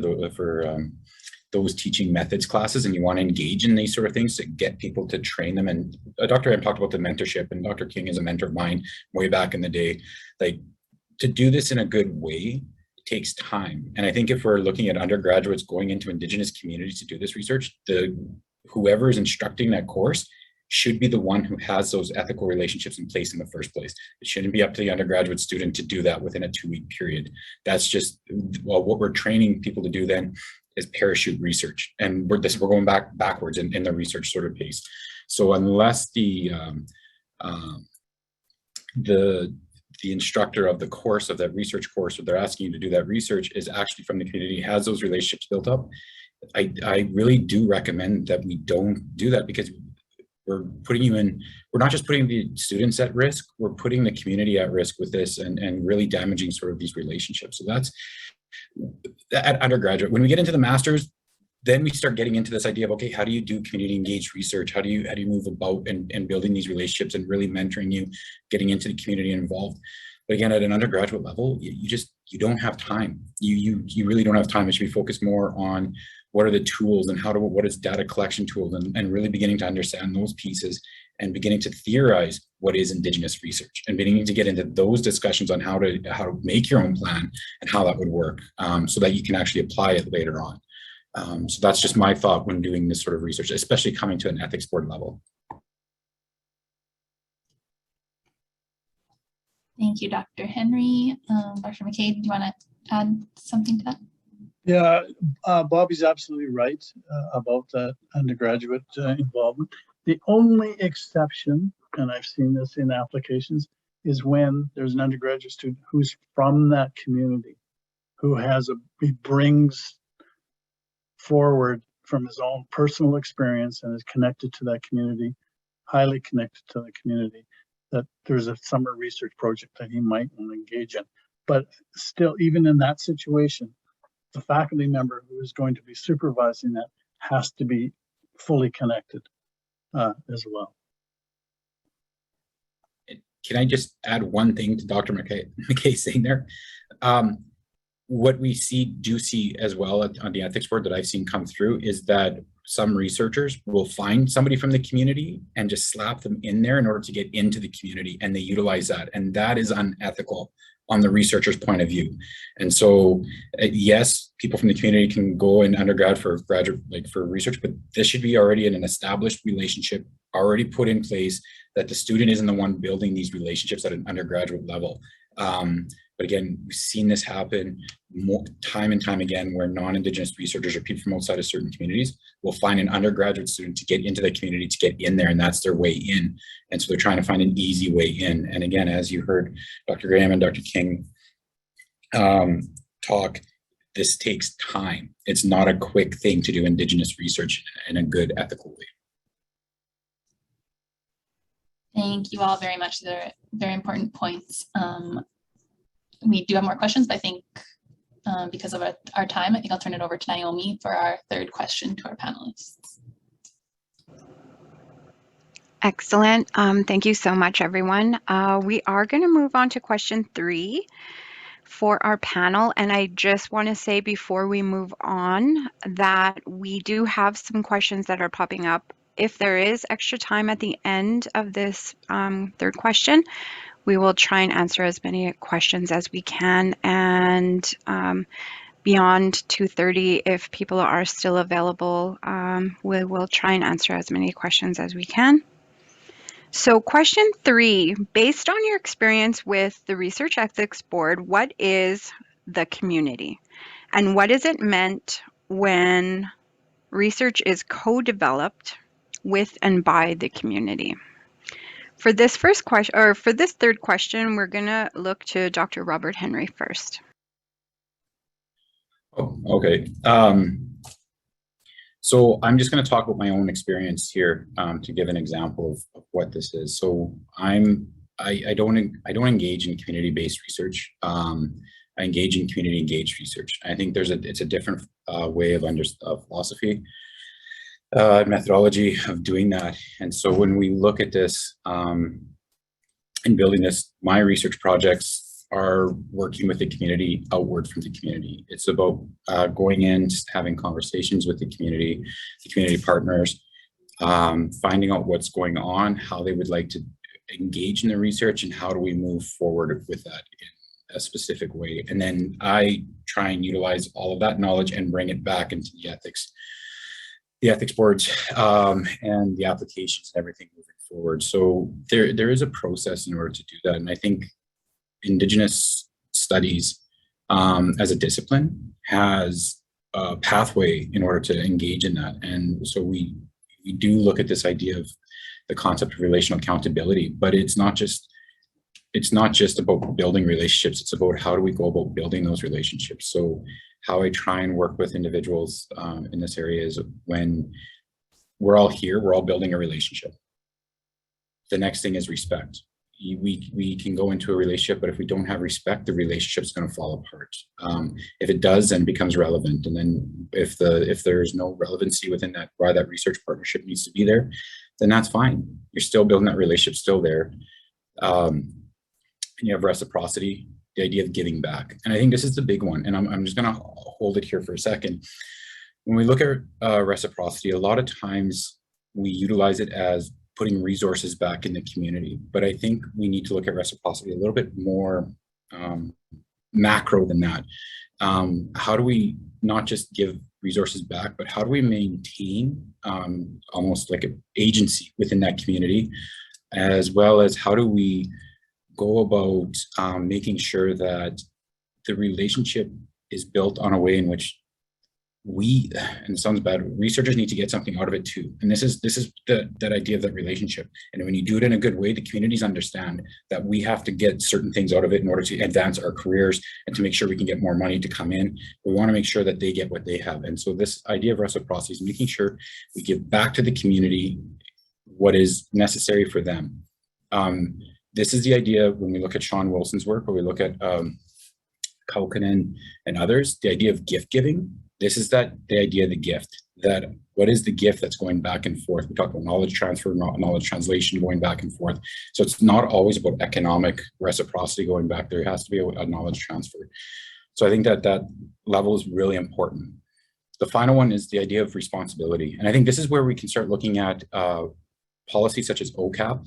those teaching methods classes, and you want to engage in these sort of things to get people to train them. And Dr. M talked about the mentorship, and Dr. King is a mentor of mine way back in the day. Like, to do this in a good way, it takes time. And I think if we're looking at undergraduates going into Indigenous communities to do this research, whoever is instructing that course should be the one who has those ethical relationships in place in the first place. It shouldn't be up to the undergraduate student to do that within a 2-week period. That's just, well, what we're training people to do then is parachute research. And we're going backwards in the research sort of pace. So unless the instructor of the course, of that research course, or they're asking you to do that research, is actually from the community, has those relationships built up, I really do recommend that we don't do that, because we're putting you in, we're not just putting the students at risk, we're putting the community at risk with this, and really damaging sort of these relationships. So that's at undergraduate. When we get into the masters, then we start getting into this idea of, okay, how do you do community engaged research? How do you move about and building these relationships and really mentoring you, getting into the community and involved? But again, at an undergraduate level, you don't have time. You really don't have time. It should be focused more on what are the tools and what is data collection tools, and really beginning to understand those pieces, and beginning to theorize what is Indigenous research, and beginning to get into those discussions on how to make your own plan and how that would work, so that you can actually apply it later on. So that's just my thought when doing this sort of research, especially coming to an ethics board level. Thank you, Dr. Henry. Dr. McKay, do you want to add something to that? Yeah, Bobby's absolutely right about that undergraduate involvement. The only exception, and I've seen this in applications, is when there's an undergraduate student who's from that community, who he brings forward from his own personal experience and is connected to that community, highly connected to the community, that there's a summer research project that he might want to engage in. But still, even in that situation, the faculty member who is going to be supervising that has to be fully connected as well. Can I just add one thing to Dr. McKay saying there? What we do see as well on the ethics board that I've seen come through is that some researchers will find somebody from the community and just slap them in there in order to get into the community, and they utilize that. And that is unethical on the researcher's point of view. And so, yes, people from the community can go in undergrad for graduate, for research, but this should be already in an established relationship, already put in place, that the student isn't the one building these relationships at an undergraduate level. But again, we've seen this happen time and time again, where non-Indigenous researchers or people from outside of certain communities will find an undergraduate student to get into the community, to get in there, and that's their way in. And so they're trying to find an easy way in. And again, as you heard Dr. Graham and Dr. King talk, this takes time. It's not a quick thing to do Indigenous research in a good, ethical way. Thank you all very much. They're very important points. We do have more questions, but I think because of our time, I think I'll turn it over to Naomi for our third question to our panelists. Excellent. Thank you so much, everyone. We are going to move on to question 3 for our panel. And I just want to say before we move on that we do have some questions that are popping up. If there is extra time at the end of this third question, we will try and answer as many questions as we can. And beyond 2:30, if people are still available, we will try and answer as many questions as we can. So question 3, based on your experience with the Research Ethics Board, what is the community? And what is it meant when research is co-developed with and by the community? For this first question, or for this third question, we're going to look to Dr. Robert Henry first. Oh, okay. So I'm just going to talk about my own experience here to give an example of what this is. So I don't engage in community-based research. I engage in community-engaged research. I think it's a different way of philosophy, methodology of doing that. And so when we look at this and building this, my research projects are working with the community, outward from the community. It's about going in, having conversations with the community partners, finding out what's going on, how they would like to engage in the research, and how do we move forward with that in a specific way. And then I try and utilize all of that knowledge and bring it back into the ethics boards and the applications and everything moving forward. So there is a process in order to do that. And I think Indigenous studies as a discipline has a pathway in order to engage in that. And so we do look at this idea of the concept of relational accountability, but it's not just about building relationships. It's about how do we go about building those relationships. So how I try and work with individuals in this area is when we're all here, we're all building a relationship. The next thing is respect. We can go into a relationship, but if we don't have respect, the relationship's going to fall apart. If it does, then it becomes relevant. And then if there's no relevancy within that, why that research partnership needs to be there, then that's fine. You're still building that relationship, still there. And you have reciprocity, the idea of giving back. And I think this is the big one. And I'm just going to hold it here for a second. When we look at reciprocity, a lot of times we utilize it as putting resources back in the community. But I think we need to look at reciprocity a little bit more macro than that. How do we not just give resources back, but how do we maintain almost like an agency within that community, as well as how do we go about making sure that the relationship is built on a way in which we, and it sounds bad, researchers need to get something out of it too. And this is that idea of that relationship. And when you do it in a good way, the communities understand that we have to get certain things out of it in order to advance our careers and to make sure we can get more money to come in. We want to make sure that they get what they have. And so this idea of reciprocity is making sure we give back to the community what is necessary for them. This is the idea when we look at Sean Wilson's work, or we look at Kaukonen and others, the idea of gift giving. This is the idea of the gift, that what is the gift that's going back and forth? We talk about knowledge transfer, knowledge translation going back and forth. So it's not always about economic reciprocity going back. There has to be a knowledge transfer. So I think that level is really important. The final one is the idea of responsibility. And I think this is where we can start looking at policies such as OCAP.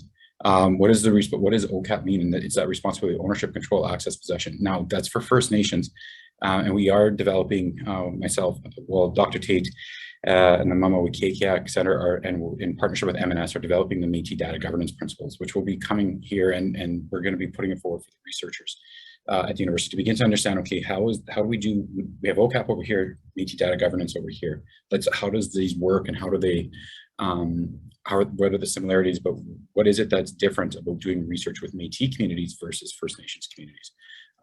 What does OCAP mean? And it's that responsibility, ownership, control, access, possession. Now that's for First Nations. And we are developing, myself, well, Dr. Tate and the Mama-Wikekiak Center are, and in partnership with M&S, are developing the Métis data governance principles, which will be coming here, and we're going to be putting it forward for the researchers at the university to begin to understand, okay, how do we do, we have OCAP over here, Métis data governance over here. How does these work, and how do they, what are the similarities, but what is it that's different about doing research with Métis communities versus First Nations communities?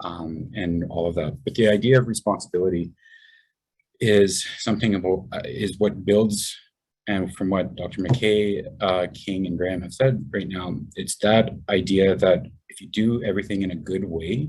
And all of that. But the idea of responsibility is something about, is what builds, and from what Dr. McKay, King, and Graham have said right now, it's that idea that if you do everything in a good way,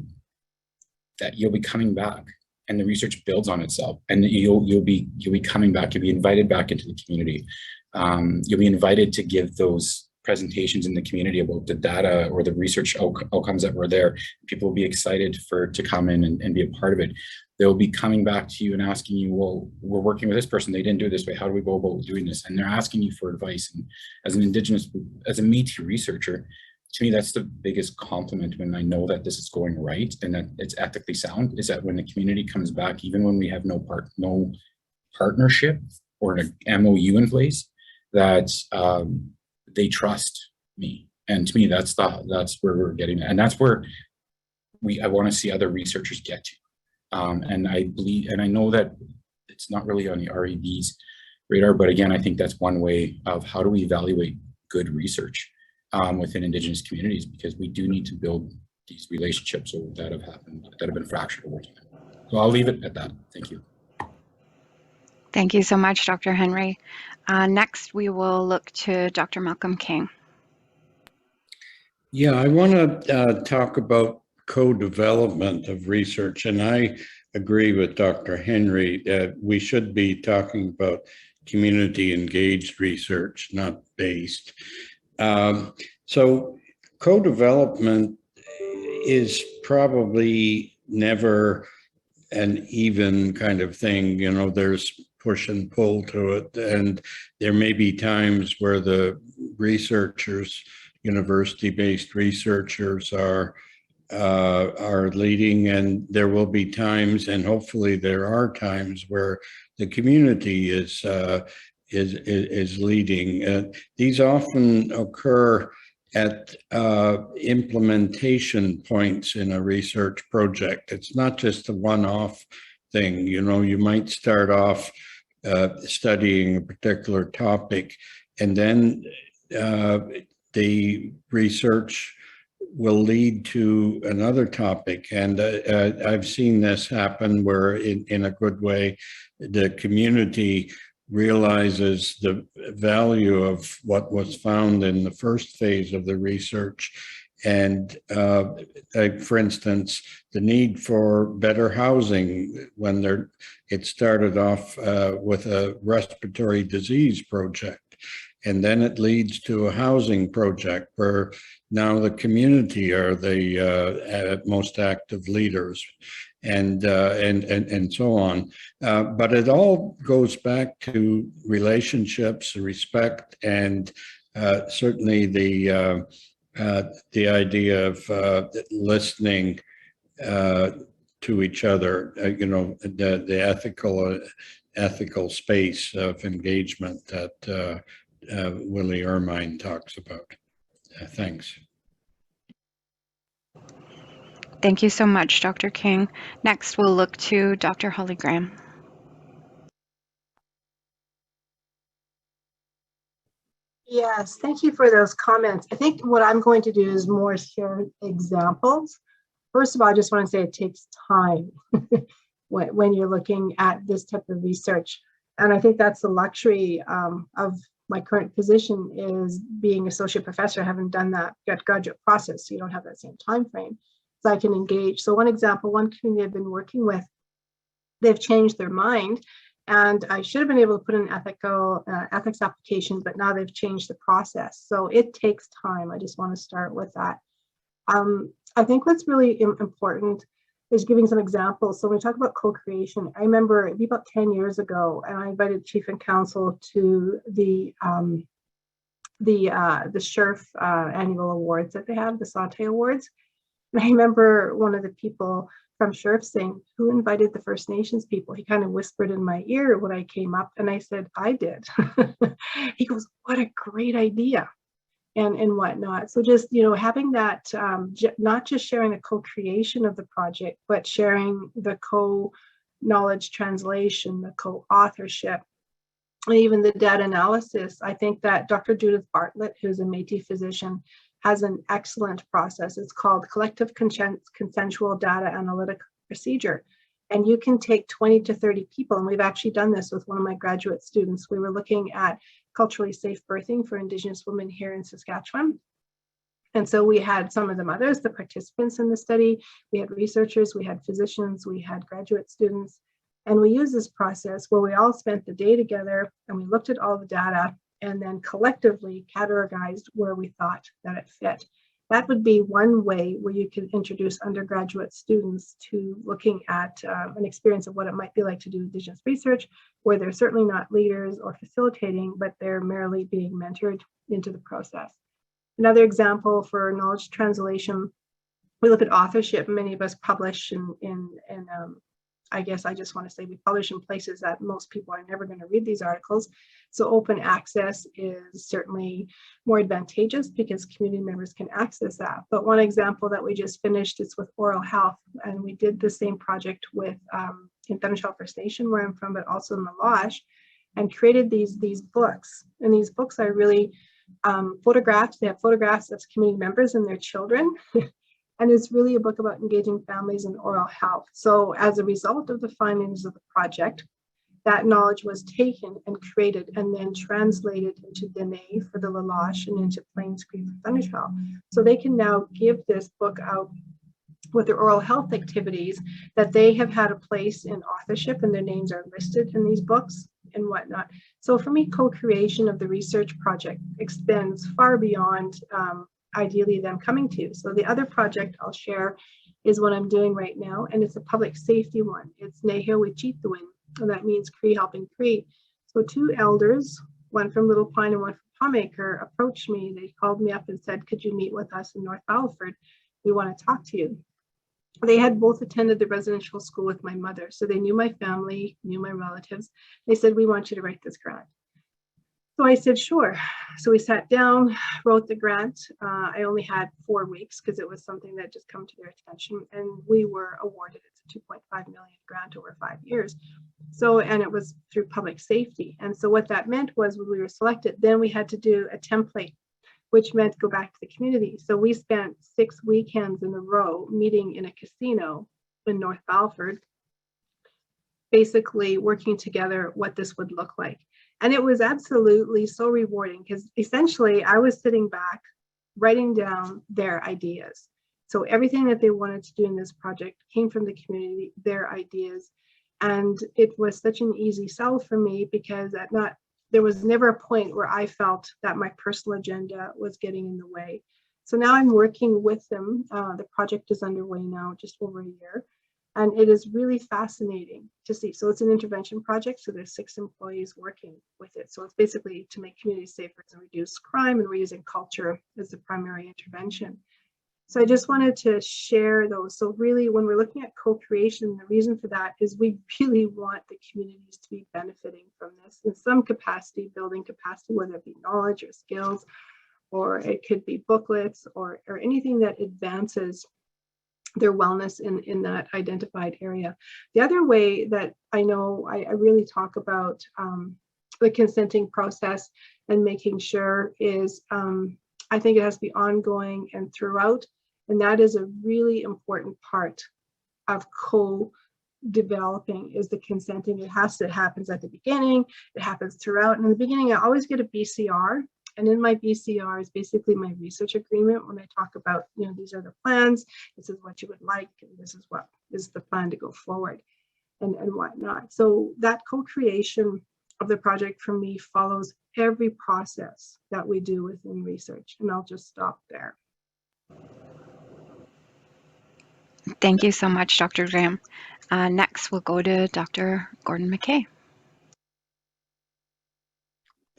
that you'll be coming back, and the research builds on itself, and you'll be coming back, you'll be invited back into the community. You'll be invited to give those presentations in the community about the data or the research outcomes that were there. People will be excited to come in and be a part of it. They'll be coming back to you and asking you, well, we're working with this person, they didn't do it this way, how do we go about doing this? And they're asking you for advice. And as an Indigenous, as a Métis researcher, to me, that's the biggest compliment when I know that this is going right and that it's ethically sound, is that when the community comes back, even when we have no partnership or an MOU in place, that they trust me. And to me, that's where we're getting at. And that's where I want to see other researchers get to. And I believe, and I know that it's not really on the RED's radar, but again, I think that's one way of how do we evaluate good research within Indigenous communities, because we do need to build these relationships that have happened, that have been fractured over time. So I'll leave it at that. Thank you. Thank you so much, Dr. Henry. Next, we will look to Dr. Malcolm King. Yeah, I want to talk about co-development of research, and I agree with Dr. Henry that we should be talking about community engaged research, not based. So co-development is probably never an even kind of thing. You know, there's push and pull to it, and there may be times where the researchers, university-based researchers, are leading, and there will be times, and hopefully there are times, where the community is leading. These often occur at implementation points in a research project. It's not just a one-off thing. You know, you might start off studying a particular topic, and then the research will lead to another topic. And I've seen this happen where in a good way, the community realizes the value of what was found in the first phase of the research. And for instance, the need for better housing, when it started off with a respiratory disease project, and then it leads to a housing project where now the community are the most active leaders, and so on. But it all goes back to relationships, respect, and certainly the idea of listening to each other, the ethical space of engagement that Willie Ermine talks about. Thanks. Thank you so much, Dr. King. Next, we'll look to Dr. Holly Graham. Yes, thank you for those comments. I think what I'm going to do is more share examples. First of all, I just want to say it takes time when you're looking at this type of research. And I think that's the luxury of my current position, is being associate professor, having done that graduate process, so you don't have that same time frame. So I can engage. So one example, one community I've been working with, they've changed their mind. And I should have been able to put in ethics application, but now they've changed the process. So it takes time. I just want to start with that. I think what's really important is giving some examples. So when we talk about co-creation, I remember it'd be about 10 years ago, and I invited Chief and Council to the SHERF annual awards that they have, the Saute Awards. And I remember one of the people from SHERF saying, "Who invited the First Nations people?" He kind of whispered in my ear when I came up, and I said, "I did." He goes, "What a great idea," and whatnot. So just, having that, not just sharing the co-creation of the project, but sharing the co-knowledge translation, the co-authorship, and even the data analysis. I think that Dr. Judith Bartlett, who's a Métis physician, has an excellent process. It's called Collective Consensual Data Analytic Procedure. And you can take 20 to 30 people, and we've actually done this with one of my graduate students. We were looking at culturally safe birthing for Indigenous women here in Saskatchewan. And so we had some of the mothers, the participants in the study, we had researchers, we had physicians, we had graduate students. And we used this process where we all spent the day together and we looked at all the data and then collectively categorized where we thought that it fit. That would be one way where you can introduce undergraduate students to looking at an experience of what it might be like to do Indigenous research, where they're certainly not leaders or facilitating, but they're merely being mentored into the process. Another example for knowledge translation, we look at authorship. Many of us publish in I guess I just want to say we publish in places that most people are never going to read these articles. So open access is certainly more advantageous because community members can access that. But one example that we just finished is with oral health. And we did the same project with in Thundershaw First Nation, where I'm from, but also in Malash, and created these books. And these books are really photographs. They have photographs of community members and their children. And it's really a book about engaging families in oral health. So as a result of the findings of the project, that knowledge was taken and created and then translated into Dene for the Lalash and into Plains Cree for Thundershaw. So they can now give this book out with their oral health activities that they have had a place in authorship, and their names are listed in these books and whatnot. So for me, co-creation of the research project extends far beyond ideally them coming to. So the other project I'll share is what I'm doing right now, and it's a public safety one. It's Nehe Wichituin, and that means Cree helping Cree. So two elders, one from Little Pine and one from Palmaker, approached me. They called me up and said, "Could you meet with us in North Battleford? We want to talk to you." They had both attended the residential school with my mother, so they knew my family, knew my relatives. They said, "We want you to write this grant." So I said, sure. So we sat down, wrote the grant. I only had 4 weeks because it was something that just come to their attention, and we were awarded. It's a $2.5 million grant over 5 years. So, and it was through public safety. And so what that meant was when we were selected, then we had to do a template, which meant go back to the community. So we spent 6 weekends in a row meeting in a casino in North Battleford, basically working together what this would look like. And it was absolutely so rewarding because essentially I was sitting back, writing down their ideas. So everything that they wanted to do in this project came from the community, their ideas. And it was such an easy sell for me because there was never a point where I felt that my personal agenda was getting in the way. So now I'm working with them. The project is underway now, just over a year. And it is really fascinating to see. So it's an intervention project. So there's 6 employees working with it. So it's basically to make communities safer and reduce crime, and we're using culture as the primary intervention. So I just wanted to share those. So really, when we're looking at co-creation, the reason for that is we really want the communities to be benefiting from this in some capacity, building capacity, whether it be knowledge or skills, or it could be booklets or anything that advances their wellness in that identified area. The other way that I know I really talk about the consenting process and making sure is I think it has to be ongoing and throughout. And that is a really important part of co-developing is the consenting. It happens at the beginning, it happens throughout. And in the beginning, I always get a BCR. And in my BCR is basically my research agreement when I talk about, these are the plans, this is what you would like, and this is what is the plan to go forward and whatnot. So that co-creation of the project for me follows every process that we do within research. And I'll just stop there. Thank you so much, Dr. Graham. Next, we'll go to Dr. Gordon McKay.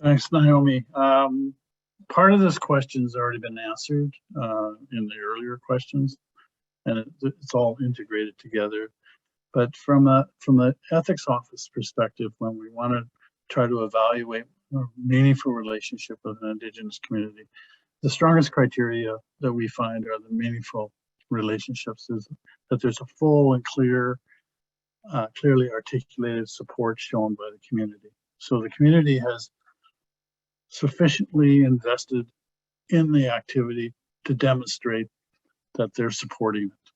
Thanks, Naomi. Part of this question has already been answered in the earlier questions, and it's all integrated together. But from the ethics office perspective, when we want to try to evaluate a meaningful relationship with an Indigenous community, the strongest criteria that we find are the meaningful relationships is that there's a full and clearly articulated support shown by the community. So the community has sufficiently invested in the activity to demonstrate that they're supporting it.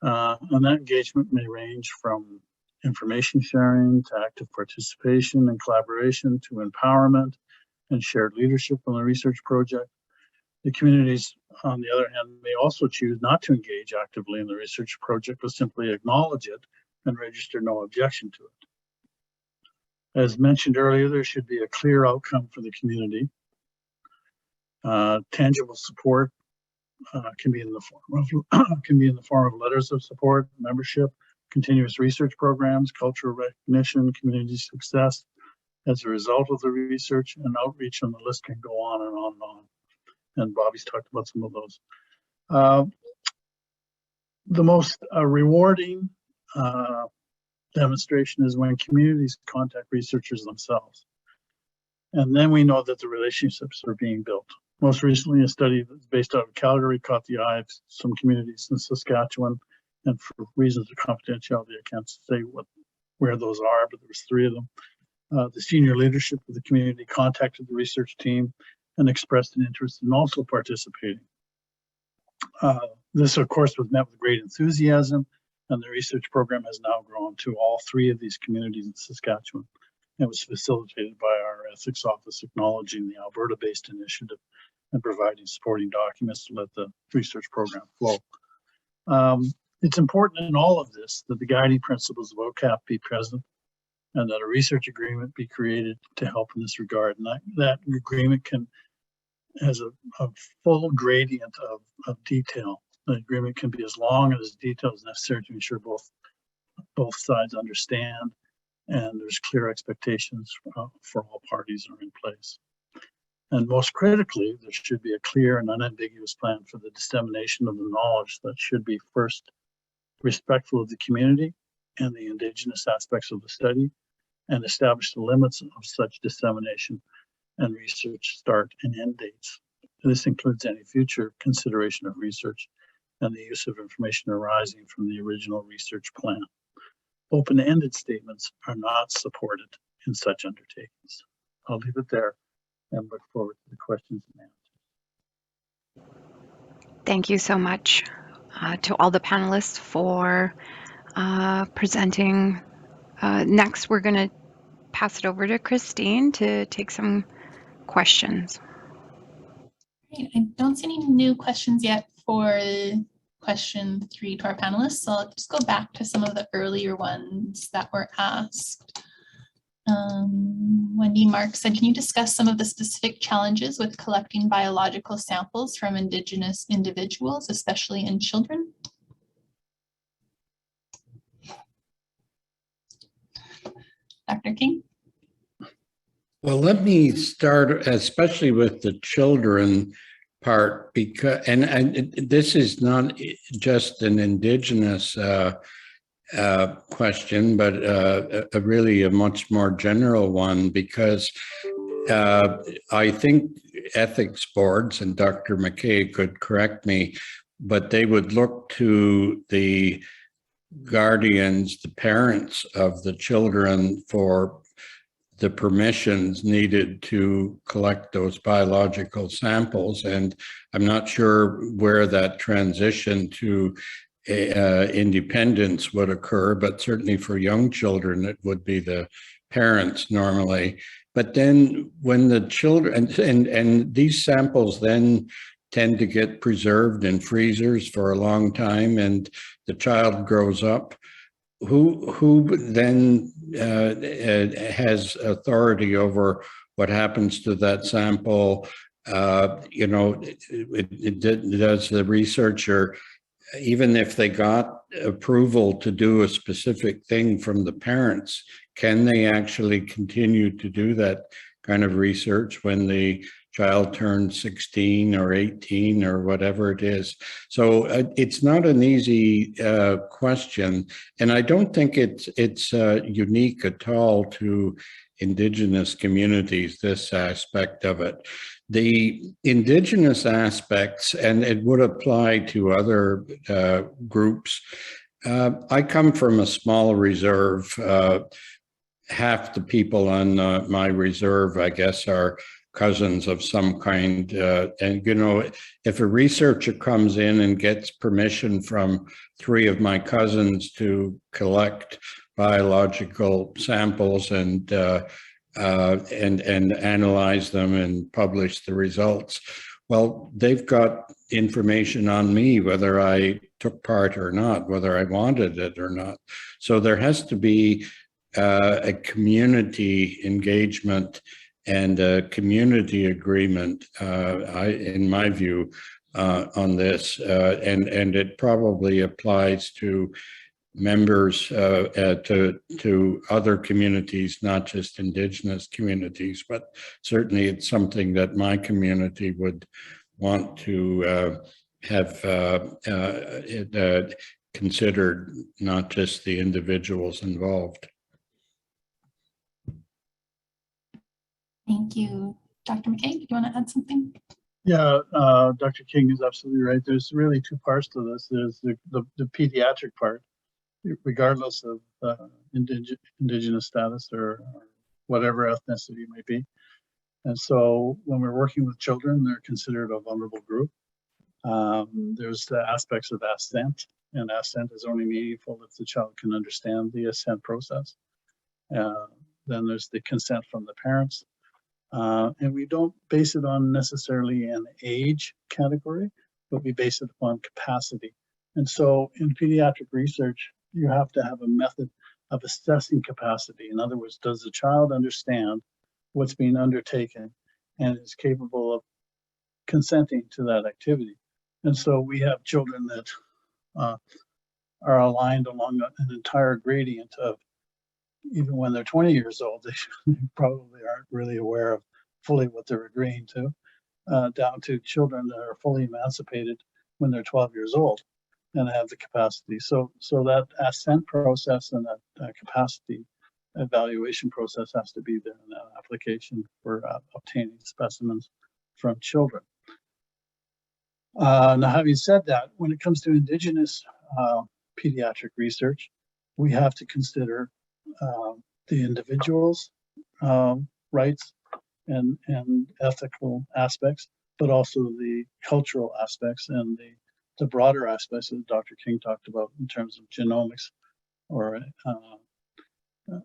And that engagement may range from information sharing to active participation and collaboration to empowerment and shared leadership on the research project. The communities, on the other hand, may also choose not to engage actively in the research project, but simply acknowledge it and register no objection to it. As mentioned earlier, there should be a clear outcome for the community. Tangible support can be in the form of letters of support, membership, continuous research programs, cultural recognition, community success as a result of the research, and outreach, and the list can go on and on and on. And Bobby's talked about some of those. The most rewarding demonstration is when communities contact researchers themselves. And then we know that the relationships are being built. Most recently, a study that's based out of Calgary caught the eye of some communities in Saskatchewan. And for reasons of confidentiality, I can't say where those are, but there was 3 of them. The senior leadership of the community contacted the research team and expressed an interest in also participating. This, of course, was met with great enthusiasm, and the research program has now grown to all 3 of these communities in Saskatchewan. It was facilitated by our ethics office acknowledging the Alberta-based initiative and providing supporting documents to let the research program flow. It's important in all of this that the guiding principles of OCAP be present and that a research agreement be created to help in this regard. And that agreement has a full gradient of detail. The agreement can be as long and as detailed as necessary to ensure both sides understand and there's clear expectations for all parties are in place. And most critically, there should be a clear and unambiguous plan for the dissemination of the knowledge that should be first respectful of the community and the Indigenous aspects of the study, and establish the limits of such dissemination and research start and end dates. This includes any future consideration of research and the use of information arising from the original research plan. Open-ended statements are not supported in such undertakings. I'll leave it there and look forward to the questions and answers. Thank you so much to all the panelists for presenting. Next, we're going to pass it over to Christine to take some questions. Great. I don't see any new questions yet for question 3 to our panelists, so I'll just go back to some of the earlier ones that were asked. Wendy Mark said, can you discuss some of the specific challenges with collecting biological samples from Indigenous individuals, especially in children? Dr. King? Well, let me start, especially with the children part, because, and this is not just an Indigenous question, but really a much more general one, because I think ethics boards, and Dr. McKay could correct me, but they would look to the guardians, the parents of the children, for the permissions needed to collect those biological samples. And I'm not sure where that transition to independence would occur, but certainly for young children, it would be the parents normally. But then when the children, and these samples then tend to get preserved in freezers for a long time, and the child grows up, who then has authority over what happens to that sample? You know, does the researcher, even if they got approval to do a specific thing from the parents, can they actually continue to do that kind of research when the child turns 16 or 18 or whatever it is? So it's not an easy question, and I don't think it's unique at all to Indigenous communities, this aspect of it. The Indigenous aspects, and it would apply to other groups. I come from a small reserve. Half the people on my reserve, I guess, are cousins of some kind. And, you know, if a researcher comes in and gets permission from 3 of my cousins to collect biological samples and analyze them and publish the results, well, they've got information on me, whether I took part or not, whether I wanted it or not. So there has to be a community engagement and a community agreement, in my view, on this, and it probably applies to members, to other communities, not just Indigenous communities, but certainly it's something that my community would want to have considered, not just the individuals involved. Thank you. Dr. McKay, do you want to add something? Yeah, Dr. King is absolutely right. There's really 2 parts to this. There's the pediatric part, regardless of Indigenous status or whatever ethnicity it might be. And so when we're working with children, they're considered a vulnerable group. There's the aspects of assent, and assent is only meaningful if the child can understand the assent process. Then there's the consent from the parents. And we don't base it on necessarily an age category, but we base it upon capacity. And so in pediatric research, you have to have a method of assessing capacity. In other words, does the child understand what's being undertaken and is capable of consenting to that activity? And so we have children that are aligned along an entire gradient of, even when they're 20 years old, they probably aren't really aware of fully what they're agreeing to, down to children that are fully emancipated when they're 12 years old and have the capacity. So that assent process and that capacity evaluation process has to be there in that application for obtaining specimens from children. Now, having said that, when it comes to Indigenous pediatric research, we have to consider the individual's rights and ethical aspects, but also the cultural aspects and the broader aspects that Dr. King talked about in terms of genomics, or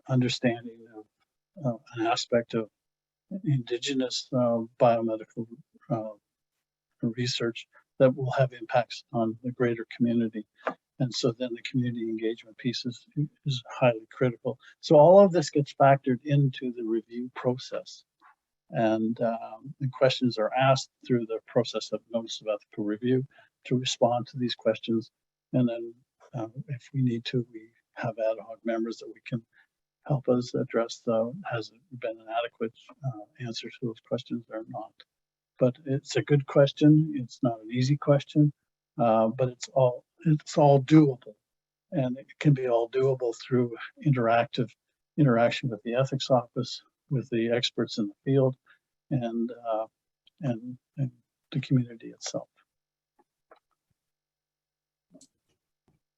understanding of an aspect of Indigenous biomedical research that will have impacts on the greater community. And so then the community engagement piece is highly critical. So all of this gets factored into the review process. And the questions are asked through the process of notice of ethical review to respond to these questions. And then if we need to, we have ad hoc members that we can help us address has it been an adequate answer to those questions or not. But it's a good question. It's not an easy question, but it's all doable, and it can be all doable through interactive interaction with the ethics office, with the experts in the field, and the community itself.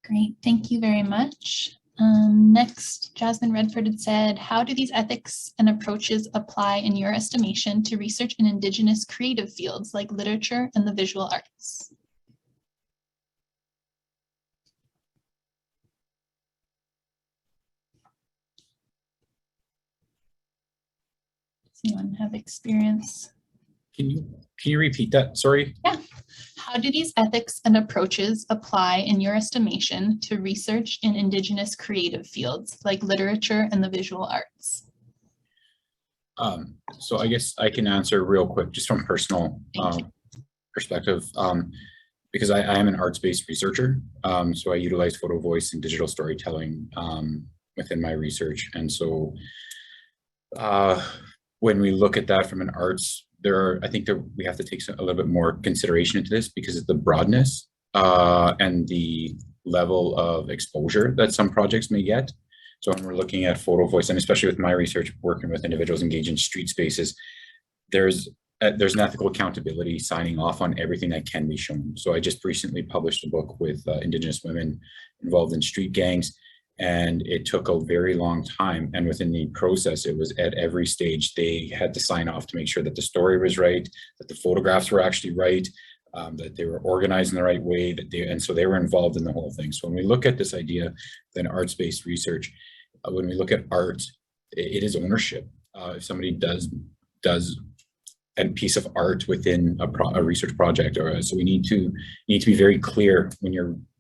Great, thank you very much. Next, Jasmine Redford had said, how do these ethics and approaches apply in your estimation to research in Indigenous creative fields like literature and the visual arts? Does anyone have experience? Can you repeat that? Sorry. Yeah. How do these ethics and approaches apply in your estimation to research in Indigenous creative fields like literature and the visual arts? So I guess I can answer real quick, just from personal perspective, because I am an arts-based researcher. So I utilize photo, voice, and digital storytelling within my research. And so when we look at that from an arts, I think we have to take a little bit more consideration into this because of the broadness and the level of exposure that some projects may get. So when we're looking at photo, voice, and especially with my research working with individuals engaged in street spaces, there's an ethical accountability signing off on everything that can be shown. So I just recently published a book with Indigenous women involved in street gangs, and it took a very long time. And within the process, it was at every stage, they had to sign off to make sure that the story was right, that the photographs were actually right, that they were organized in the right way, and so they were involved in the whole thing. So when we look at this idea, then arts-based research, when we look at art, it is ownership. If somebody does a piece of art within a research project, so we need to be very clear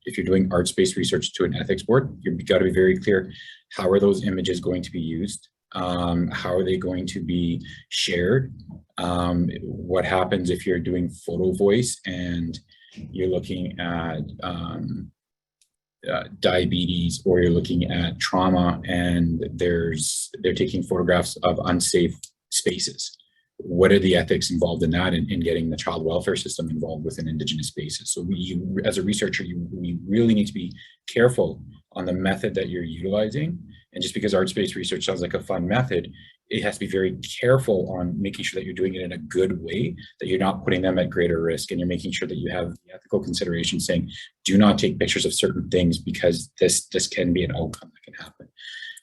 if you're doing arts-based research to an ethics board, you've got to be very clear, how are those images going to be used? How are they going to be shared? What happens if you're doing photo voice and you're looking at diabetes, or you're looking at trauma and they're taking photographs of unsafe spaces? What are the ethics involved in that, and in getting the child welfare system involved within Indigenous spaces? So as a researcher, we really need to be careful on the method that you're utilizing. And just because arts-based research sounds like a fun method, it has to be very careful on making sure that you're doing it in a good way, that you're not putting them at greater risk, and you're making sure that you have the ethical consideration saying, do not take pictures of certain things because this can be an outcome that can happen.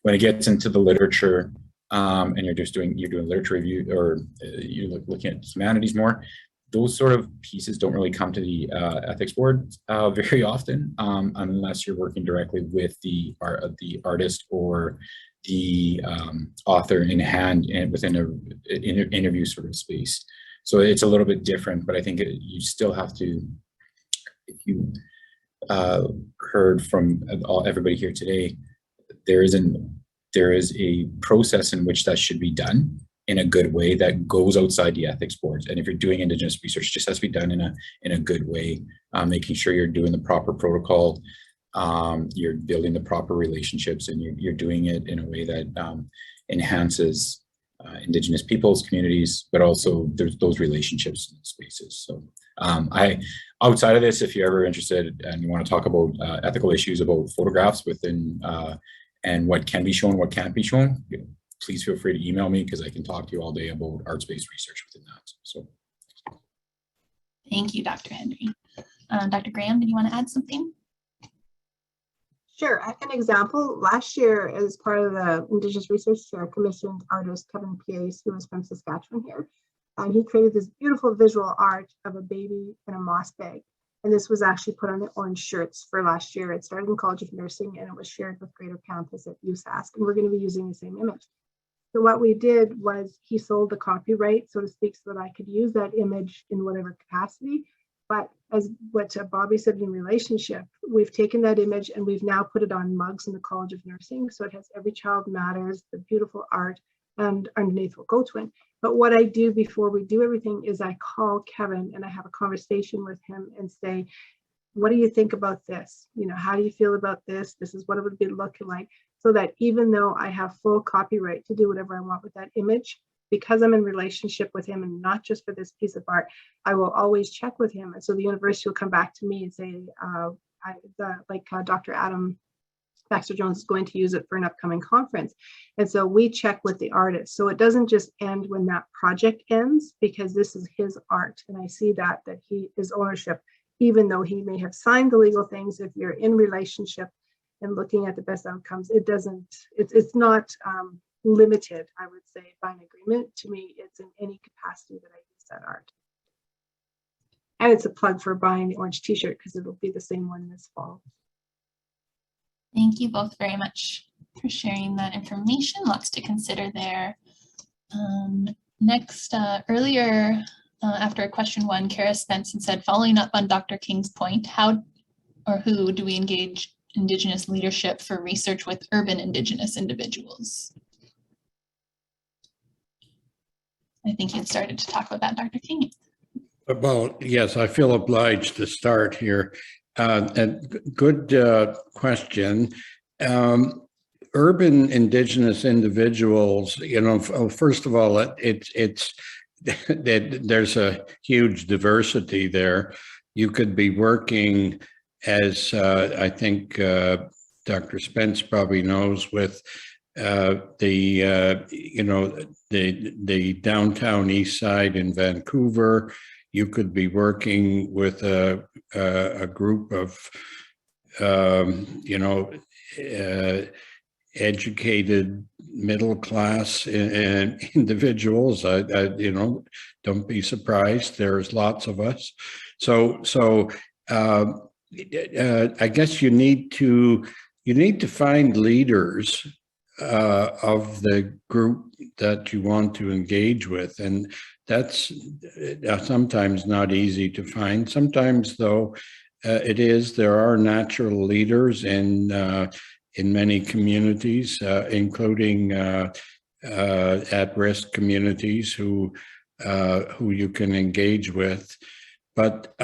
When it gets into the literature, and you're doing literature review, or you're looking at humanities more, those sort of pieces don't really come to the ethics board very often, unless you're working directly with the artist or the author in hand and within an interview sort of space. So it's a little bit different, but I think you still have to, if you heard from everybody here today, there is a process in which that should be done in a good way that goes outside the ethics boards. And if you're doing Indigenous research, it just has to be done in a good way, making sure you're doing the proper protocol, you're building the proper relationships, and you're doing it in a way that enhances Indigenous peoples, communities, but also there's those relationships in spaces. So outside of this, if you're ever interested and you want to talk about ethical issues about photographs within and what can be shown, what can't be shown, please feel free to email me, because I can talk to you all day about arts-based research within that. So, thank you, Dr. Henry. Dr. Graham, did you want to add something? Sure. An example, last year, as part of the Indigenous Research Fair, commissioned artist Kevin Pace, who is from Saskatchewan here, and he created this beautiful visual art of a baby in a moss bag. And this was actually put on the orange shirts for last year. It started in College of Nursing, and it was shared with Greater Campus at USask, and we're going to be using the same image. So what we did was he sold the copyright, so to speak, so that I could use that image in whatever capacity. But as what Bobby said in relationship, we've taken that image and we've now put it on mugs in the College of Nursing. So it has Every Child Matters, the beautiful art, and underneath will go twin. But what I do before we do everything is I call Kevin and I have a conversation with him and say, what do you think about this? You know, how do you feel about this? This is what it would be looking like. so that even though I have full copyright to do whatever I want with that image, because I'm in relationship with him and not just for this piece of art, I will always check with him. And so the university will come back to me and say, Dr. Adam Baxter Jones is going to use it for an upcoming conference. And so we check with the artist. So it doesn't just end when that project ends, because this is his art. And I see that he is ownership, even though he may have signed the legal things. If you're in relationship and looking at the best outcomes, it's not limited, I would say, by an agreement. To me, it's in any capacity that I use that art. And it's a plug for buying the orange t-shirt, because it'll be the same one this fall. Thank you both very much for sharing that information. Lots to consider there. Next, earlier after question 1, Kara Spencer said, following up on Dr. King's point, how or who do we engage Indigenous leadership for research with urban Indigenous individuals? I think you'd started to talk about that, Dr. King. Well, yes, I feel obliged to start here. Good question. Urban Indigenous individuals, you know, first of all, there's a huge diversity there. You could be working as I think Dr. Spence probably knows, with the downtown east side in Vancouver. You could be working with a group of educated middle class individuals. Don't be surprised. There's lots of us. So I guess you need to find leaders of the group that you want to engage with, and that's sometimes not easy to find. Sometimes, though, it is. There are natural leaders in many communities, including at-risk communities who you can engage with. But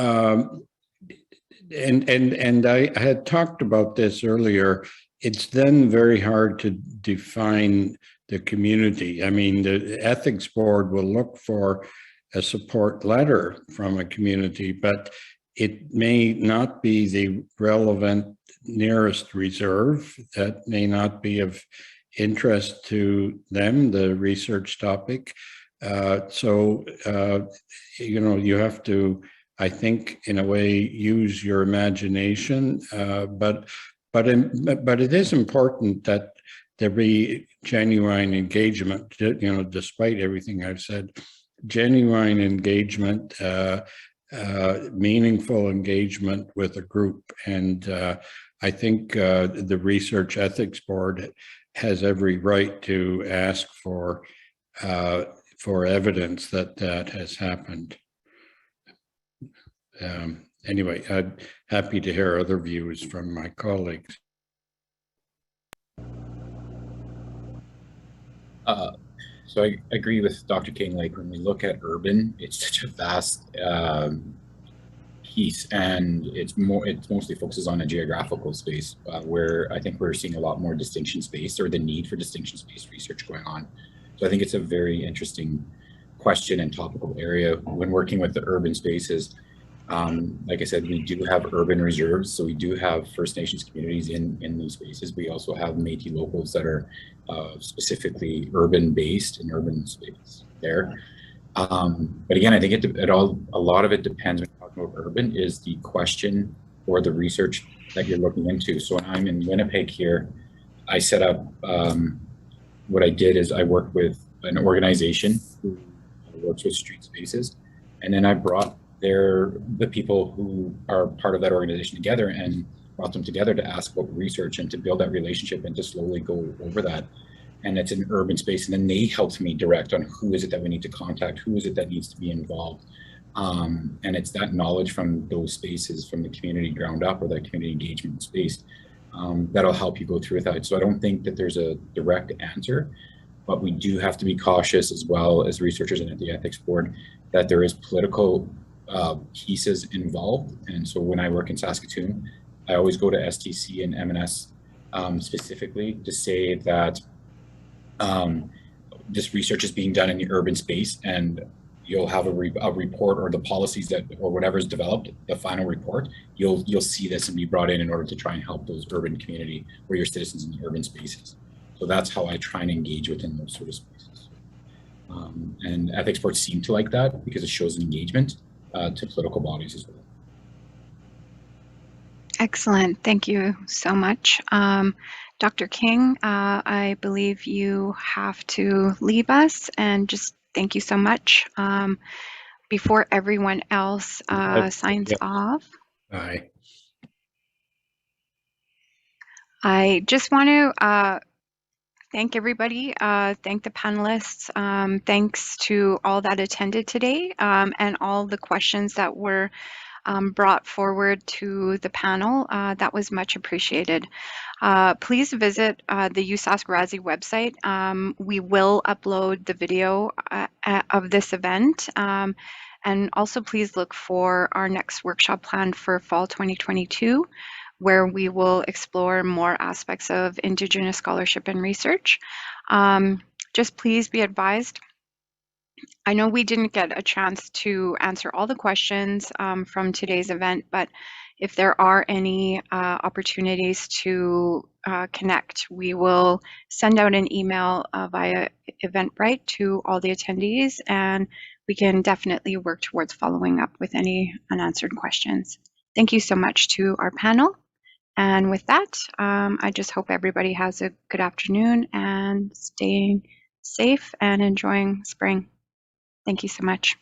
and I had talked about this earlier. It's then very hard to define the community. I mean, the ethics board will look for a support letter from a community, but it may not be the relevant nearest reserve. That may not be of interest to them, the research topic. You have to, I think, in a way, use your imagination, but it is important that there be genuine engagement, despite everything I've said, genuine engagement, meaningful engagement with a group. And I think the Research Ethics Board has every right to ask for evidence that has happened. Anyway, I'm happy to hear other views from my colleagues. So I agree with Dr. King. Like, when we look at urban, it's such a vast piece, and it mostly focuses on a geographical space where I think we're seeing a lot more distinction-based, or the need for distinction-based research going on. So I think it's a very interesting question and topical area when working with the urban spaces. Like I said, we do have urban reserves, so we do have First Nations communities in these spaces. We also have Métis locals that are specifically urban-based in urban space there. But again, I think a lot of it depends when you're talking about urban is the question or the research that you're looking into. So when I'm in Winnipeg here, I set up, what I did is I worked with an organization who works with street spaces, and then I brought the people who are part of that organization together and brought them together to ask about research and to build that relationship and to slowly go over that. And it's an urban space. And then they helped me direct on who is it that we need to contact, who is it that needs to be involved. And it's that knowledge from those spaces, from the community ground up or that community engagement space, that'll help you go through that. So I don't think that there's a direct answer, but we do have to be cautious as well as researchers and at the ethics board that there is political pieces involved. And so when I work in Saskatoon, I always go to STC and M&S specifically to say that this research is being done in the urban space, and you'll have a report, or the policies that, or whatever is developed, the final report, you'll see this and be brought in order to try and help those urban community or your citizens in the urban spaces. So that's how I try and engage within those sort of spaces. And ethics boards seem to like that because it shows an engagement to political bodies as well. Excellent. Thank you so much. Dr. King, I believe you have to leave us, and just thank you so much. Before everyone else signs off, Aye. I just want to thank everybody, thank the panelists, thanks to all that attended today, and all the questions that were brought forward to the panel. That was much appreciated. Please visit the USask RASI website. We will upload the video of this event. And also please look for our next workshop planned for fall 2022, where we will explore more aspects of Indigenous scholarship and research. Just please be advised, I know we didn't get a chance to answer all the questions from today's event, but if there are any opportunities to connect, we will send out an email via Eventbrite to all the attendees, and we can definitely work towards following up with any unanswered questions. Thank you so much to our panel. And with that, I just hope everybody has a good afternoon and staying safe and enjoying spring. Thank you so much.